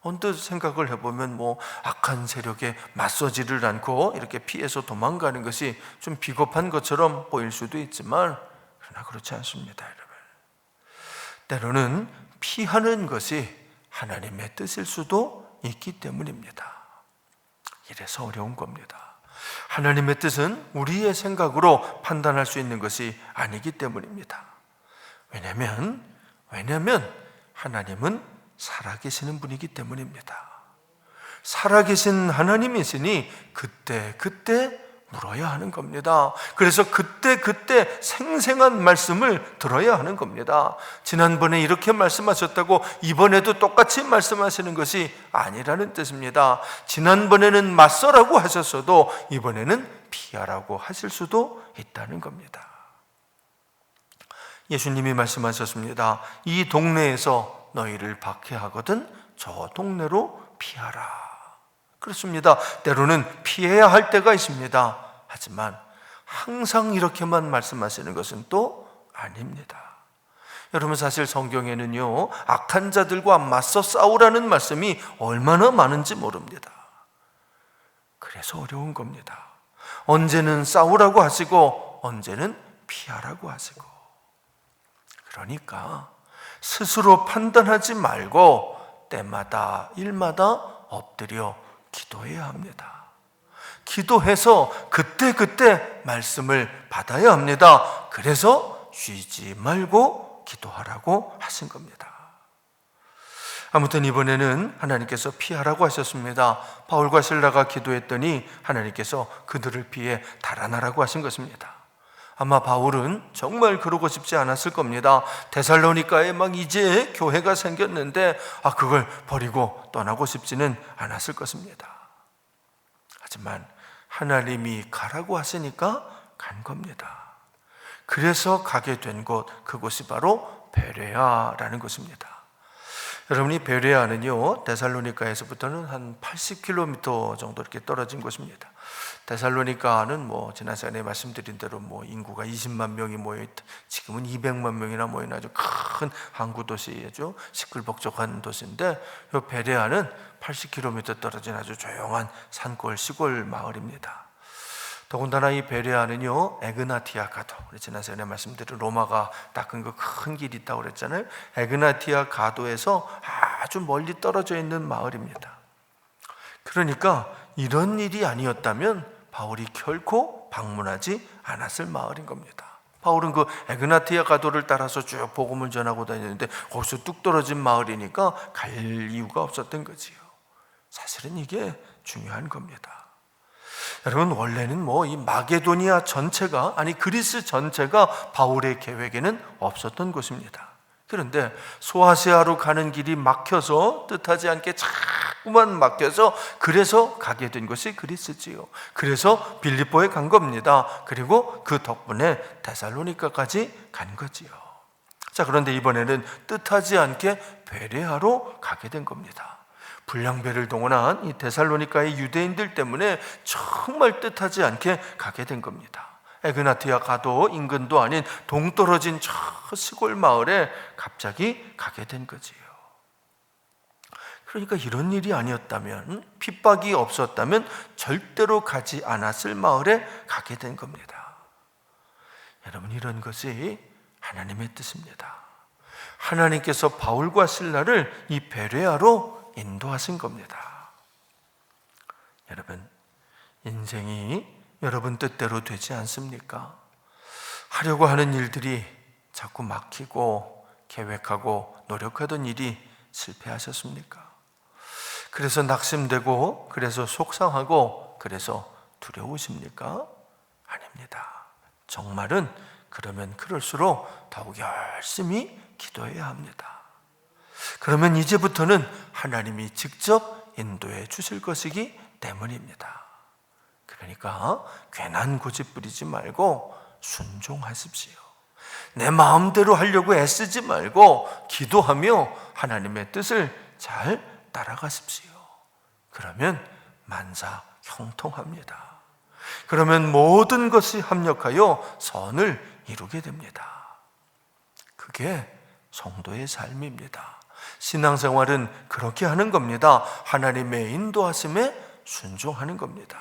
언뜻 생각을 해보면 악한 세력에 맞서지를 않고 이렇게 피해서 도망가는 것이 좀 비겁한 것처럼 보일 수도 있지만 그러나 그렇지 않습니다, 여러분. 때로는 피하는 것이 하나님의 뜻일 수도 있기 때문입니다. 이래서 어려운 겁니다. 하나님의 뜻은 우리의 생각으로 판단할 수 있는 것이 아니기 때문입니다. 왜냐하면 하나님은 살아계시는 분이기 때문입니다. 살아계신 하나님이시니 그때 물어야 하는 겁니다. 그래서 그때 생생한 말씀을 들어야 하는 겁니다. 지난번에 이렇게 말씀하셨다고 이번에도 똑같이 말씀하시는 것이 아니라는 뜻입니다. 지난번에는 맞서라고 하셨어도 이번에는 피하라고 하실 수도 있다는 겁니다. 예수님이 말씀하셨습니다. 이 동네에서 너희를 박해하거든 저 동네로 피하라. 그렇습니다. 때로는 피해야 할 때가 있습니다. 하지만 항상 이렇게만 말씀하시는 것은 또 아닙니다. 여러분, 사실 성경에는요, 악한 자들과 맞서 싸우라는 말씀이 얼마나 많은지 모릅니다. 그래서 어려운 겁니다. 언제는 싸우라고 하시고 언제는 피하라고 하시고. 그러니까 스스로 판단하지 말고 때마다 일마다 엎드려 기도해야 합니다. 기도해서 그때 말씀을 받아야 합니다. 그래서 쉬지 말고 기도하라고 하신 겁니다. 아무튼 이번에는 하나님께서 피하라고 하셨습니다. 바울과 실라가 기도했더니 하나님께서 그들을 피해 달아나라고 하신 것입니다. 아마 바울은 정말 그러고 싶지 않았을 겁니다. 데살로니가에 막 이제 교회가 생겼는데 그걸 버리고 떠나고 싶지는 않았을 것입니다. 하지만 하나님이 가라고 하시니까 간 겁니다. 그래서 가게 된 곳, 그곳이 바로 베레아라는 곳입니다. 여러분이 베레아는요, 데살로니가에서부터는 한 80km 정도 이렇게 떨어진 곳입니다. 데살로니가는 지난 시간에 말씀드린 대로 인구가 20만 명이 모여있다. 지금은 200만 명이나 모인 아주 큰 항구 도시죠. 시끌벅적한 도시인데, 이 베레아는 80km 떨어진 아주 조용한 산골 시골 마을입니다. 더군다나 이 베레아는요, 에그나티아 가도, 우리 지난 시간에 말씀드린 로마가 닦은 그 큰 길이 있다고 그랬잖아요. 에그나티아 가도에서 아주 멀리 떨어져 있는 마을입니다. 그러니까 이런 일이 아니었다면 바울이 결코 방문하지 않았을 마을인 겁니다. 바울은 그 에그나티아 가도를 따라서 쭉 복음을 전하고 다녔는데 거기서 뚝 떨어진 마을이니까 갈 이유가 없었던 거지요. 사실은 이게 중요한 겁니다. 여러분, 원래는 이 마게도니아 전체가, 그리스 전체가 바울의 계획에는 없었던 곳입니다. 그런데 소아시아로 가는 길이 막혀서, 뜻하지 않게 자꾸만 막혀서, 그래서 가게 된 것이 그리스지요. 그래서 빌립보에 간 겁니다. 그리고 그 덕분에 데살로니가까지 간 거지요. 자, 그런데 이번에는 뜻하지 않게 베레아로 가게 된 겁니다. 불량배를 동원한 이 데살로니가의 유대인들 때문에 정말 뜻하지 않게 가게 된 겁니다. 에그나티아 가도 인근도 아닌 동떨어진 저 시골 마을에 갑자기 가게 된 거지요. 그러니까 이런 일이 아니었다면, 핍박이 없었다면 절대로 가지 않았을 마을에 가게 된 겁니다. 여러분, 이런 것이 하나님의 뜻입니다. 하나님께서 바울과 실라를 이 베레아로 인도하신 겁니다. 여러분, 인생이 여러분 뜻대로 되지 않습니까? 하려고 하는 일들이 자꾸 막히고 계획하고 노력하던 일이 실패하셨습니까? 그래서 낙심되고, 그래서 속상하고, 그래서 두려우십니까? 아닙니다. 정말은 그러면 그럴수록 더욱 열심히 기도해야 합니다. 그러면 이제부터는 하나님이 직접 인도해 주실 것이기 때문입니다. 그러니까 괜한 고집 부리지 말고 순종하십시오. 내 마음대로 하려고 애쓰지 말고 기도하며 하나님의 뜻을 잘 따라가십시오. 그러면 만사 형통합니다. 그러면 모든 것이 합력하여 선을 이루게 됩니다. 그게 성도의 삶입니다. 신앙생활은 그렇게 하는 겁니다. 하나님의 인도하심에 순종하는 겁니다.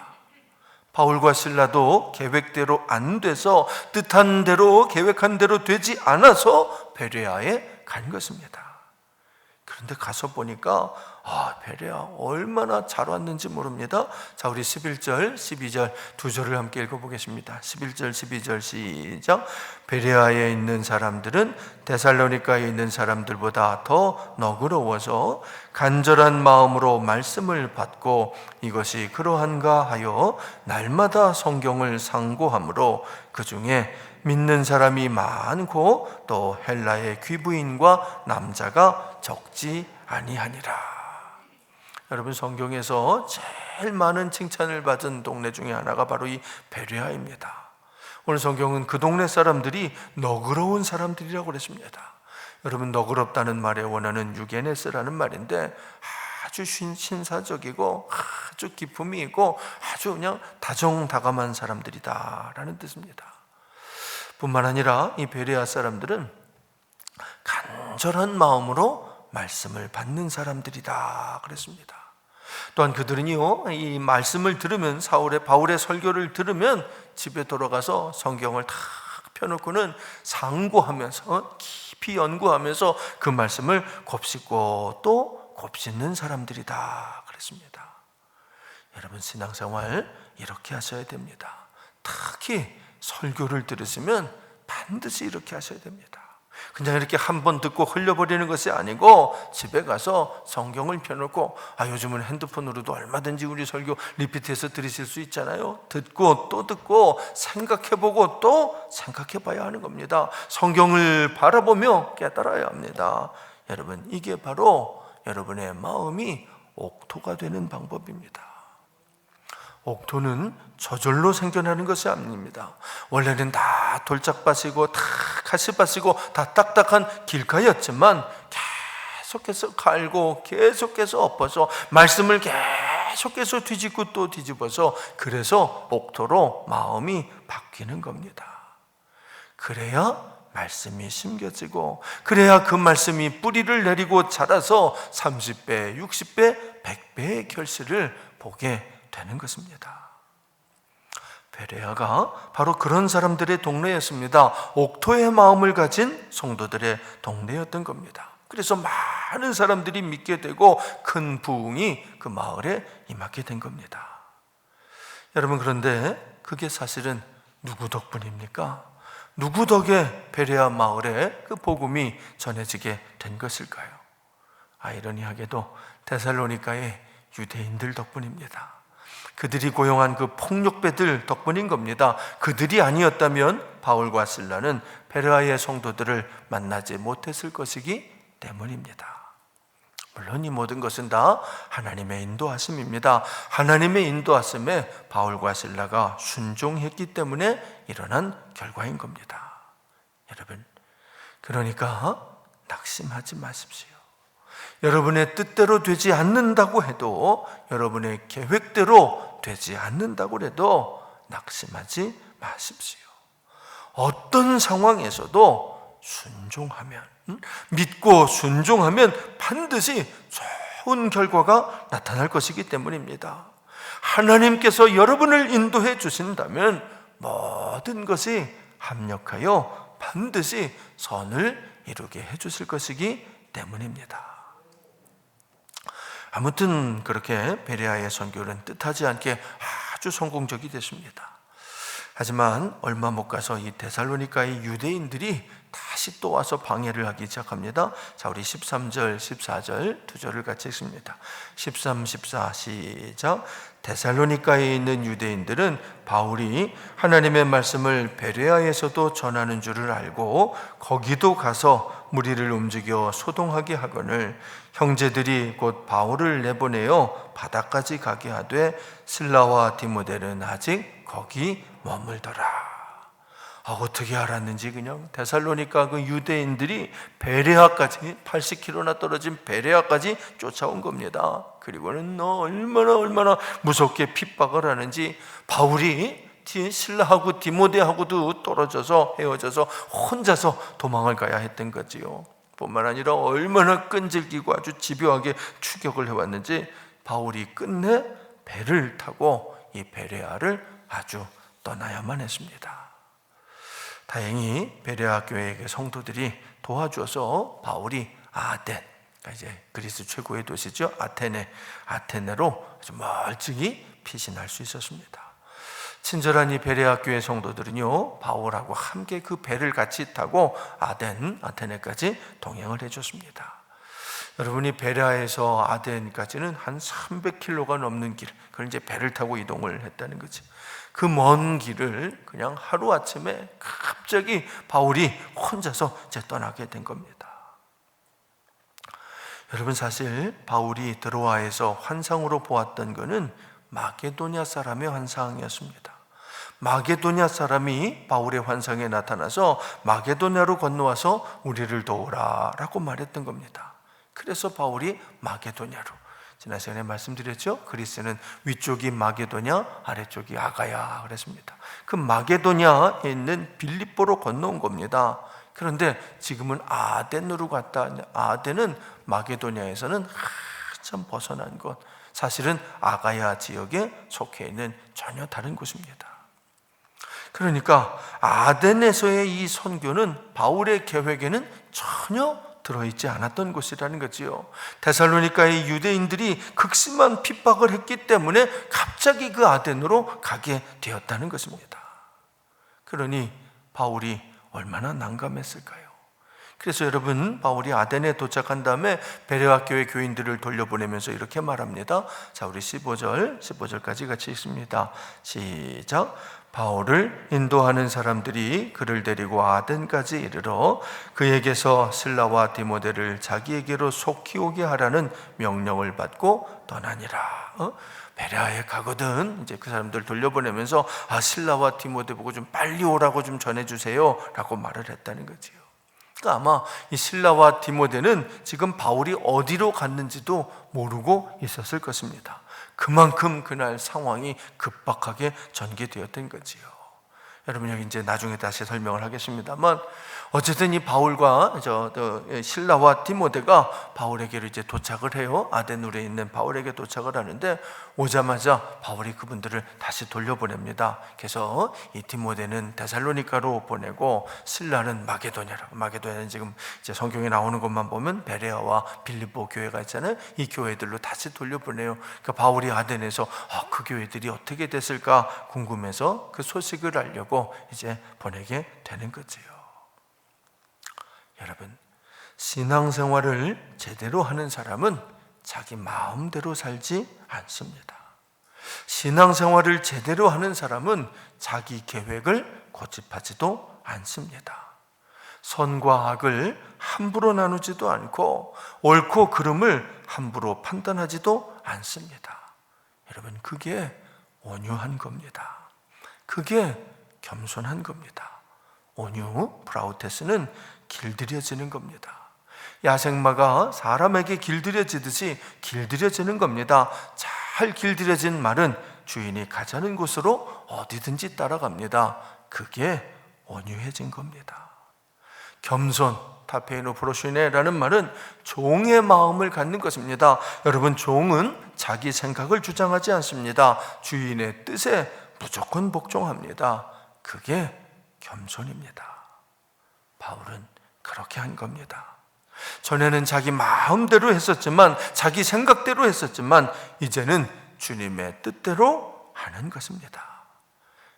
바울과 실라도 계획대로 안 돼서, 뜻한 대로 계획한 대로 되지 않아서 베레아에 간 것입니다. 그런데 가서 보니까 베레아 얼마나 잘 왔는지 모릅니다. 자, 우리 11절, 12절 두 절을 함께 읽어보겠습니다. 11절, 12절 시작. 베레아에 있는 사람들은 데살로니가에 있는 사람들보다 더 너그러워서 간절한 마음으로 말씀을 받고 이것이 그러한가 하여 날마다 성경을 상고하므로 그 중에 믿는 사람이 많고 또 헬라의 귀부인과 남자가 적지 아니하니라. 여러분, 성경에서 제일 많은 칭찬을 받은 동네 중에 하나가 바로 이 베레아입니다. 오늘 성경은 그 동네 사람들이 너그러운 사람들이라고 그랬습니다. 여러분, 너그럽다는 말에 원하는 유게네스라는 말인데 아주 신사적이고 아주 기품이 있고 아주 그냥 다정다감한 사람들이다라는 뜻입니다. 뿐만 아니라 이 베레아 사람들은 간절한 마음으로 말씀을 받는 사람들이다 그랬습니다. 또한 그들은요, 이 말씀을 들으면, 바울의 설교를 들으면 집에 돌아가서 성경을 다 펴놓고는 상고하면서 깊이 연구하면서 그 말씀을 곱씹고 또 곱씹는 사람들이다 그랬습니다. 여러분, 신앙생활 이렇게 하셔야 됩니다. 특히 설교를 들으시면 반드시 이렇게 하셔야 됩니다. 그냥 이렇게 한 번 듣고 흘려버리는 것이 아니고 집에 가서 성경을 펴놓고 요즘은 핸드폰으로도 얼마든지 우리 설교 리피트해서 들으실 수 있잖아요. 듣고 또 듣고 생각해보고 또 생각해봐야 하는 겁니다. 성경을 바라보며 깨달아야 합니다. 여러분, 이게 바로 여러분의 마음이 옥토가 되는 방법입니다. 옥토는 저절로 생겨나는 것이 아닙니다. 원래는 다 돌짝밭이고 다 가시밭이고 다 딱딱한 길가였지만 계속해서 갈고 계속해서 엎어서 말씀을 계속해서 뒤집고 또 뒤집어서 그래서 옥토로 마음이 바뀌는 겁니다. 그래야 말씀이 심겨지고 그래야 그 말씀이 뿌리를 내리고 자라서 30배, 60배, 100배의 결실을 보게 되는 것입니다. 베레아가 바로 그런 사람들의 동네였습니다. 옥토의 마음을 가진 성도들의 동네였던 겁니다. 그래서 많은 사람들이 믿게 되고 큰 부흥이 그 마을에 임하게 된 겁니다. 여러분, 그런데 그게 사실은 누구 덕분입니까? 누구 덕에 베레아 마을에 그 복음이 전해지게 된 것일까요? 아이러니하게도 데살로니가의 유대인들 덕분입니다. 그들이 고용한 그 폭력배들 덕분인 겁니다. 그들이 아니었다면 바울과 실라는 베레아의 성도들을 만나지 못했을 것이기 때문입니다. 물론 이 모든 것은 다 하나님의 인도하심입니다. 하나님의 인도하심에 바울과 실라가 순종했기 때문에 일어난 결과인 겁니다. 여러분, 그러니까 낙심하지 마십시오. 여러분의 뜻대로 되지 않는다고 해도, 여러분의 계획대로 되지 않는다고 해도 낙심하지 마십시오. 어떤 상황에서도 순종하면, 믿고 순종하면 반드시 좋은 결과가 나타날 것이기 때문입니다. 하나님께서 여러분을 인도해 주신다면 모든 것이 합력하여 반드시 선을 이루게 해 주실 것이기 때문입니다. 아무튼 그렇게 베레아의 선교는 뜻하지 않게 아주 성공적이 됐습니다. 하지만 얼마 못 가서 이 데살로니가의 유대인들이 다시 또 와서 방해를 하기 시작합니다. 자, 우리 13절, 14절 두 절을 같이 읽습니다. 13, 14 시작. 데살로니가에 있는 유대인들은 바울이 하나님의 말씀을 베레아에서도 전하는 줄을 알고 거기도 가서 무리를 움직여 소동하게 하거늘 형제들이 곧 바울을 내보내어 바다까지 가게 하되 실라와 디모데는 아직 거기 머물더라. 어떻게 알았는지 그냥 데살로니가 그 유대인들이 베레아까지 80km나 떨어진 베레아까지 쫓아온 겁니다. 그리고는 얼마나 무섭게 핍박을 하는지 바울이 실라하고 디모데하고도 떨어져서 헤어져서 혼자서 도망을 가야 했던 거지요. 뿐만 아니라 얼마나 끈질기고 아주 집요하게 추격을 해왔는지 바울이 끝내 배를 타고 이 베레아를 아주 떠나야만 했습니다. 다행히 베레아 교회의 성도들이 도와줘서 바울이 아덴, 이제 그리스 최고의 도시죠, 아테네로 아주 멀찍이 피신할 수 있었습니다. 친절한 이 베레아 교회 성도들은요, 바울하고 함께 그 배를 같이 타고 아테네까지 동행을 해줬습니다. 여러분이 베레아에서 아덴까지는 한 300km가 넘는 길, 그걸 이제 배를 타고 이동을 했다는 거죠. 그 먼 길을 그냥 하루아침에 갑자기 바울이 혼자서 이제 떠나게 된 겁니다. 여러분, 사실 바울이 드로아에서 환상으로 보았던 것은 마게도냐 사람의 환상이었습니다. 마게도냐 사람이 바울의 환상에 나타나서 마게도냐로 건너와서 우리를 도우라 라고 말했던 겁니다. 그래서 바울이 마게도냐로, 지난 시간에 말씀드렸죠. 그리스는 위쪽이 마게도냐, 아래쪽이 아가야 그랬습니다. 그 마게도냐에 있는 빌립보로 건너온 겁니다. 그런데 지금은 아덴으로 갔다. 아덴은 마게도냐에서는 한참 벗어난 곳, 사실은 아가야 지역에 속해 있는 전혀 다른 곳입니다. 그러니까 아덴에서의 이 선교는 바울의 계획에는 전혀 들어있지 않았던 곳이라는 거지요. 데살로니가의 유대인들이 극심한 핍박을 했기 때문에 갑자기 그 아덴으로 가게 되었다는 것입니다. 그러니 바울이 얼마나 난감했을까요? 그래서 여러분, 바울이 아덴에 도착한 다음에 베레아 교회 교인들을 돌려보내면서 이렇게 말합니다. 자, 우리 15절까지 같이 읽습니다. 시작. 바울을 인도하는 사람들이 그를 데리고 아덴까지 이르러 그에게서 실라와 디모데를 자기에게로 속히 오게 하라는 명령을 받고 떠나니라. 베레아에 가거든. 이제 그 사람들 돌려보내면서 실라와 디모데 보고 좀 빨리 오라고 좀 전해주세요 라고 말을 했다는 거지요. 그러니까 아마 이 실라와 디모데는 지금 바울이 어디로 갔는지도 모르고 있었을 것입니다. 그만큼 그날 상황이 급박하게 전개되었던 거지요. 여러분, 여기 이제 나중에 다시 설명을 하겠습니다만, 어쨌든 이 바울과 실라와 디모데가 바울에게로 이제 도착을 해요. 아덴울에 있는 바울에게 도착을 하는데, 오자마자 바울이 그분들을 다시 돌려보냅니다. 그래서 이 디모데는 데살로니가로 보내고 실라는 마게도냐는 지금 이제 성경에 나오는 것만 보면 베레아와 빌립보 교회가 있잖아요. 이 교회들로 다시 돌려보내요. 그러니까 바울이 아덴에서 그 교회들이 어떻게 됐을까 궁금해서 그 소식을 알려고 이제 보내게 되는 거지요. 여러분, 신앙생활을 제대로 하는 사람은 자기 마음대로 살지 않습니다. 신앙생활을 제대로 하는 사람은 자기 계획을 고집하지도 않습니다. 선과 악을 함부로 나누지도 않고 옳고 그름을 함부로 판단하지도 않습니다. 여러분, 그게 온유한 겁니다. 그게 겸손한 겁니다. 온유, 브라우테스는 길들여지는 겁니다. 야생마가 사람에게 길들여지듯이 길들여지는 겁니다. 잘 길들여진 말은 주인이 가자는 곳으로 어디든지 따라갑니다. 그게 온유해진 겁니다. 겸손, 타페이노 프로슈네라는 말은 종의 마음을 갖는 것입니다. 여러분, 종은 자기 생각을 주장하지 않습니다. 주인의 뜻에 무조건 복종합니다. 그게 겸손입니다. 바울은 그렇게 한 겁니다. 전에는 자기 마음대로 했었지만, 자기 생각대로 했었지만, 이제는 주님의 뜻대로 하는 것입니다.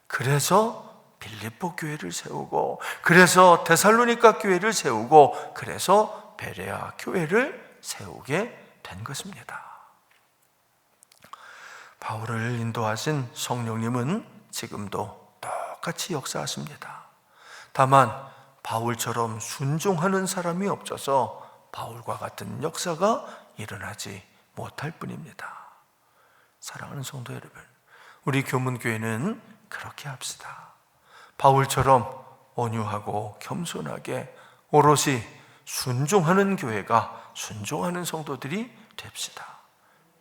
그래서 빌립보 교회를 세우고, 그래서 데살로니가 교회를 세우고, 그래서 베레아 교회를 세우게 된 것입니다. 바울을 인도하신 성령님은 지금도 똑같이 역사하십니다. 다만 바울처럼 순종하는 사람이 없어서 바울과 같은 역사가 일어나지 못할 뿐입니다. 사랑하는 성도 여러분, 우리 교문교회는 그렇게 합시다. 바울처럼 온유하고 겸손하게 오롯이 순종하는 교회가, 순종하는 성도들이 됩시다.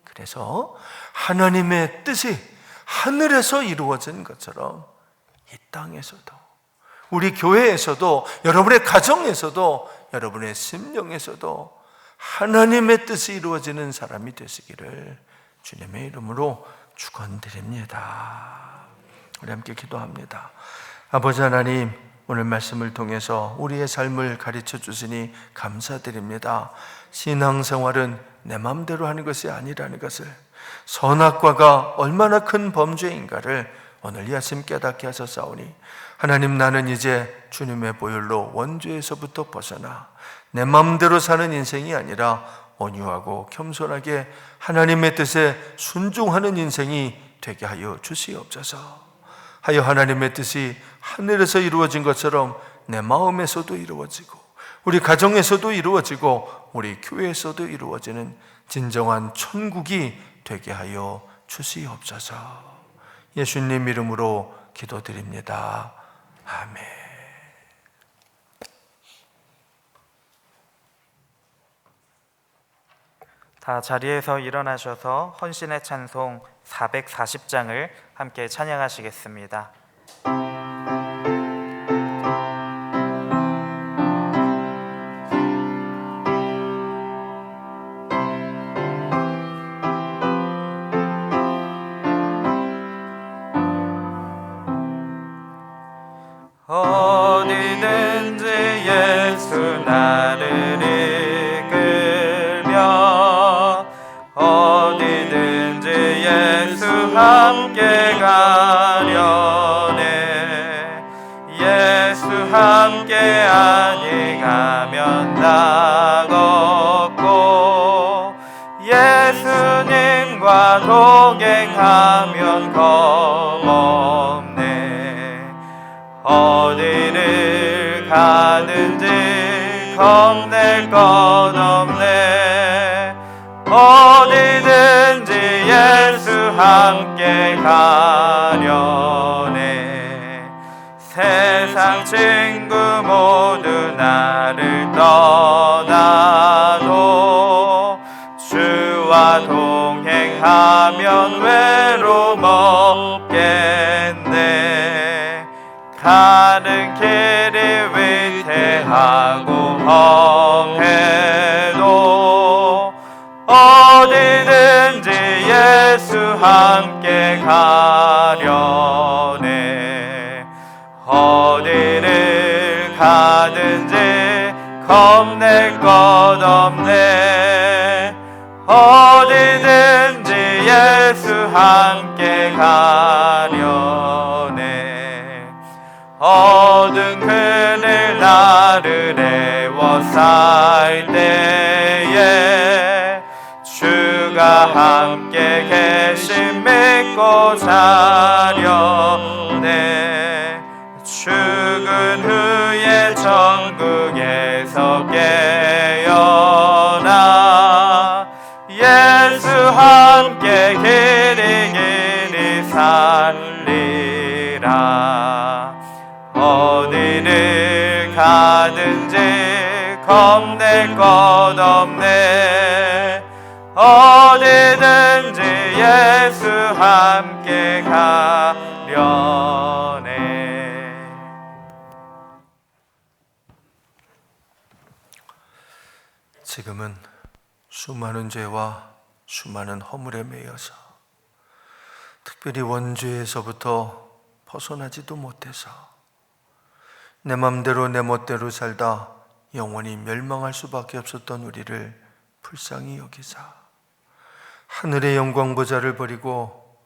그래서 하나님의 뜻이 하늘에서 이루어진 것처럼 이 땅에서도, 우리 교회에서도, 여러분의 가정에서도, 여러분의 심령에서도 하나님의 뜻이 이루어지는 사람이 되시기를 주님의 이름으로 축원드립니다. 우리 함께 기도합니다. 아버지 하나님, 오늘 말씀을 통해서 우리의 삶을 가르쳐 주시니 감사드립니다. 신앙생활은 내 마음대로 하는 것이 아니라는 것을, 선악과가 얼마나 큰 범죄인가를 오늘 이 아침 깨닫게 하셨사오니, 하나님, 나는 이제 주님의 보혈로 원죄에서부터 벗어나 내 마음대로 사는 인생이 아니라 온유하고 겸손하게 하나님의 뜻에 순종하는 인생이 되게 하여 주시옵소서. 하여 하나님의 뜻이 하늘에서 이루어진 것처럼 내 마음에서도 이루어지고, 우리 가정에서도 이루어지고, 우리 교회에서도 이루어지는 진정한 천국이 되게 하여 주시옵소서. 예수님 이름으로 기도드립니다. 아멘. 다 자리에서 일어나셔서 헌신의 찬송 440장을 함께 찬양하시겠습니다. 어디든지 예수 나를 이끌며, 어디든지 예수 함께 가려네. 예수 함께 아니 가면 하면 겁없네. 어디를 가든지 겁낼 것 없네. 어디든지 예수 함께 가려네. 세상 친구 모두 나를 떠나도 주와 동행하면 외로움 없겠네. 가는 길이 위태하고 험해도 어디든지 예수 함께 가려네. 어디를 가든지 겁낼 것 없네. 어디든지 예수 함께 가려네. 어두운 그늘 나를 애워쌀 때에 주가 함께 계심 믿고 자려네. 죽은 후에 천국에서 깨어나 예수 함께 길이 길이 살리라. 어디를 가든지 겁낼 것 없네. 어디든지 예수 함께 가려네. 지금은 수많은 죄와 수많은 허물에 매여서 특별히 원죄에서부터 벗어나지도 못해서 내 맘대로 내 멋대로 살다 영원히 멸망할 수밖에 없었던 우리를 불쌍히 여기사 하늘의 영광 보좌를 버리고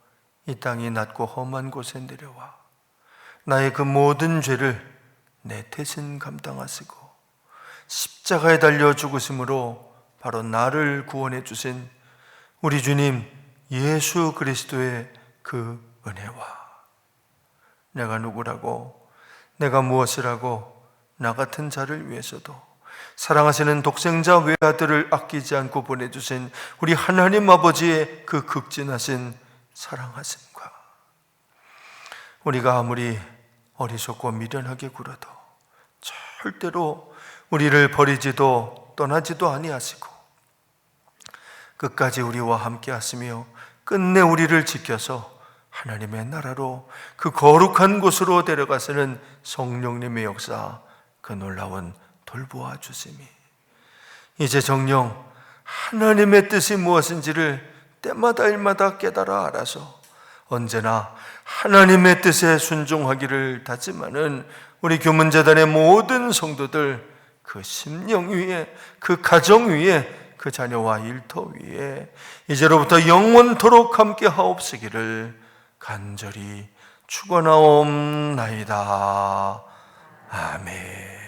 이 땅이 낮고 험한 곳에 내려와 나의 그 모든 죄를 내 대신 감당하시고 십자가에 달려 죽으심으로 바로 나를 구원해 주신 우리 주님 예수 그리스도의 그 은혜와 내가 누구라고, 내가 무엇이라고, 나 같은 자를 위해서도 사랑하시는 독생자 외아들을 아끼지 않고 보내주신 우리 하나님 아버지의 그 극진하신 사랑하심과 우리가 아무리 어리석고 미련하게 굴어도 절대로 우리를 버리지도 떠나지도 아니하시고 끝까지 우리와 함께 하시며 끝내 우리를 지켜서 하나님의 나라로 그 거룩한 곳으로 데려가시는 성령님의 역사, 그 놀라운 돌보아 주심이 이제 정녕 하나님의 뜻이 무엇인지를 때마다 일마다 깨달아 알아서 언제나 하나님의 뜻에 순종하기를 다짐하는 우리 교문재단의 모든 성도들, 그 심령 위에, 그 가정 위에, 그 자녀와 일터 위에 이제로부터 영원토록 함께 하옵시기를 간절히 축원하옵나이다. 아멘.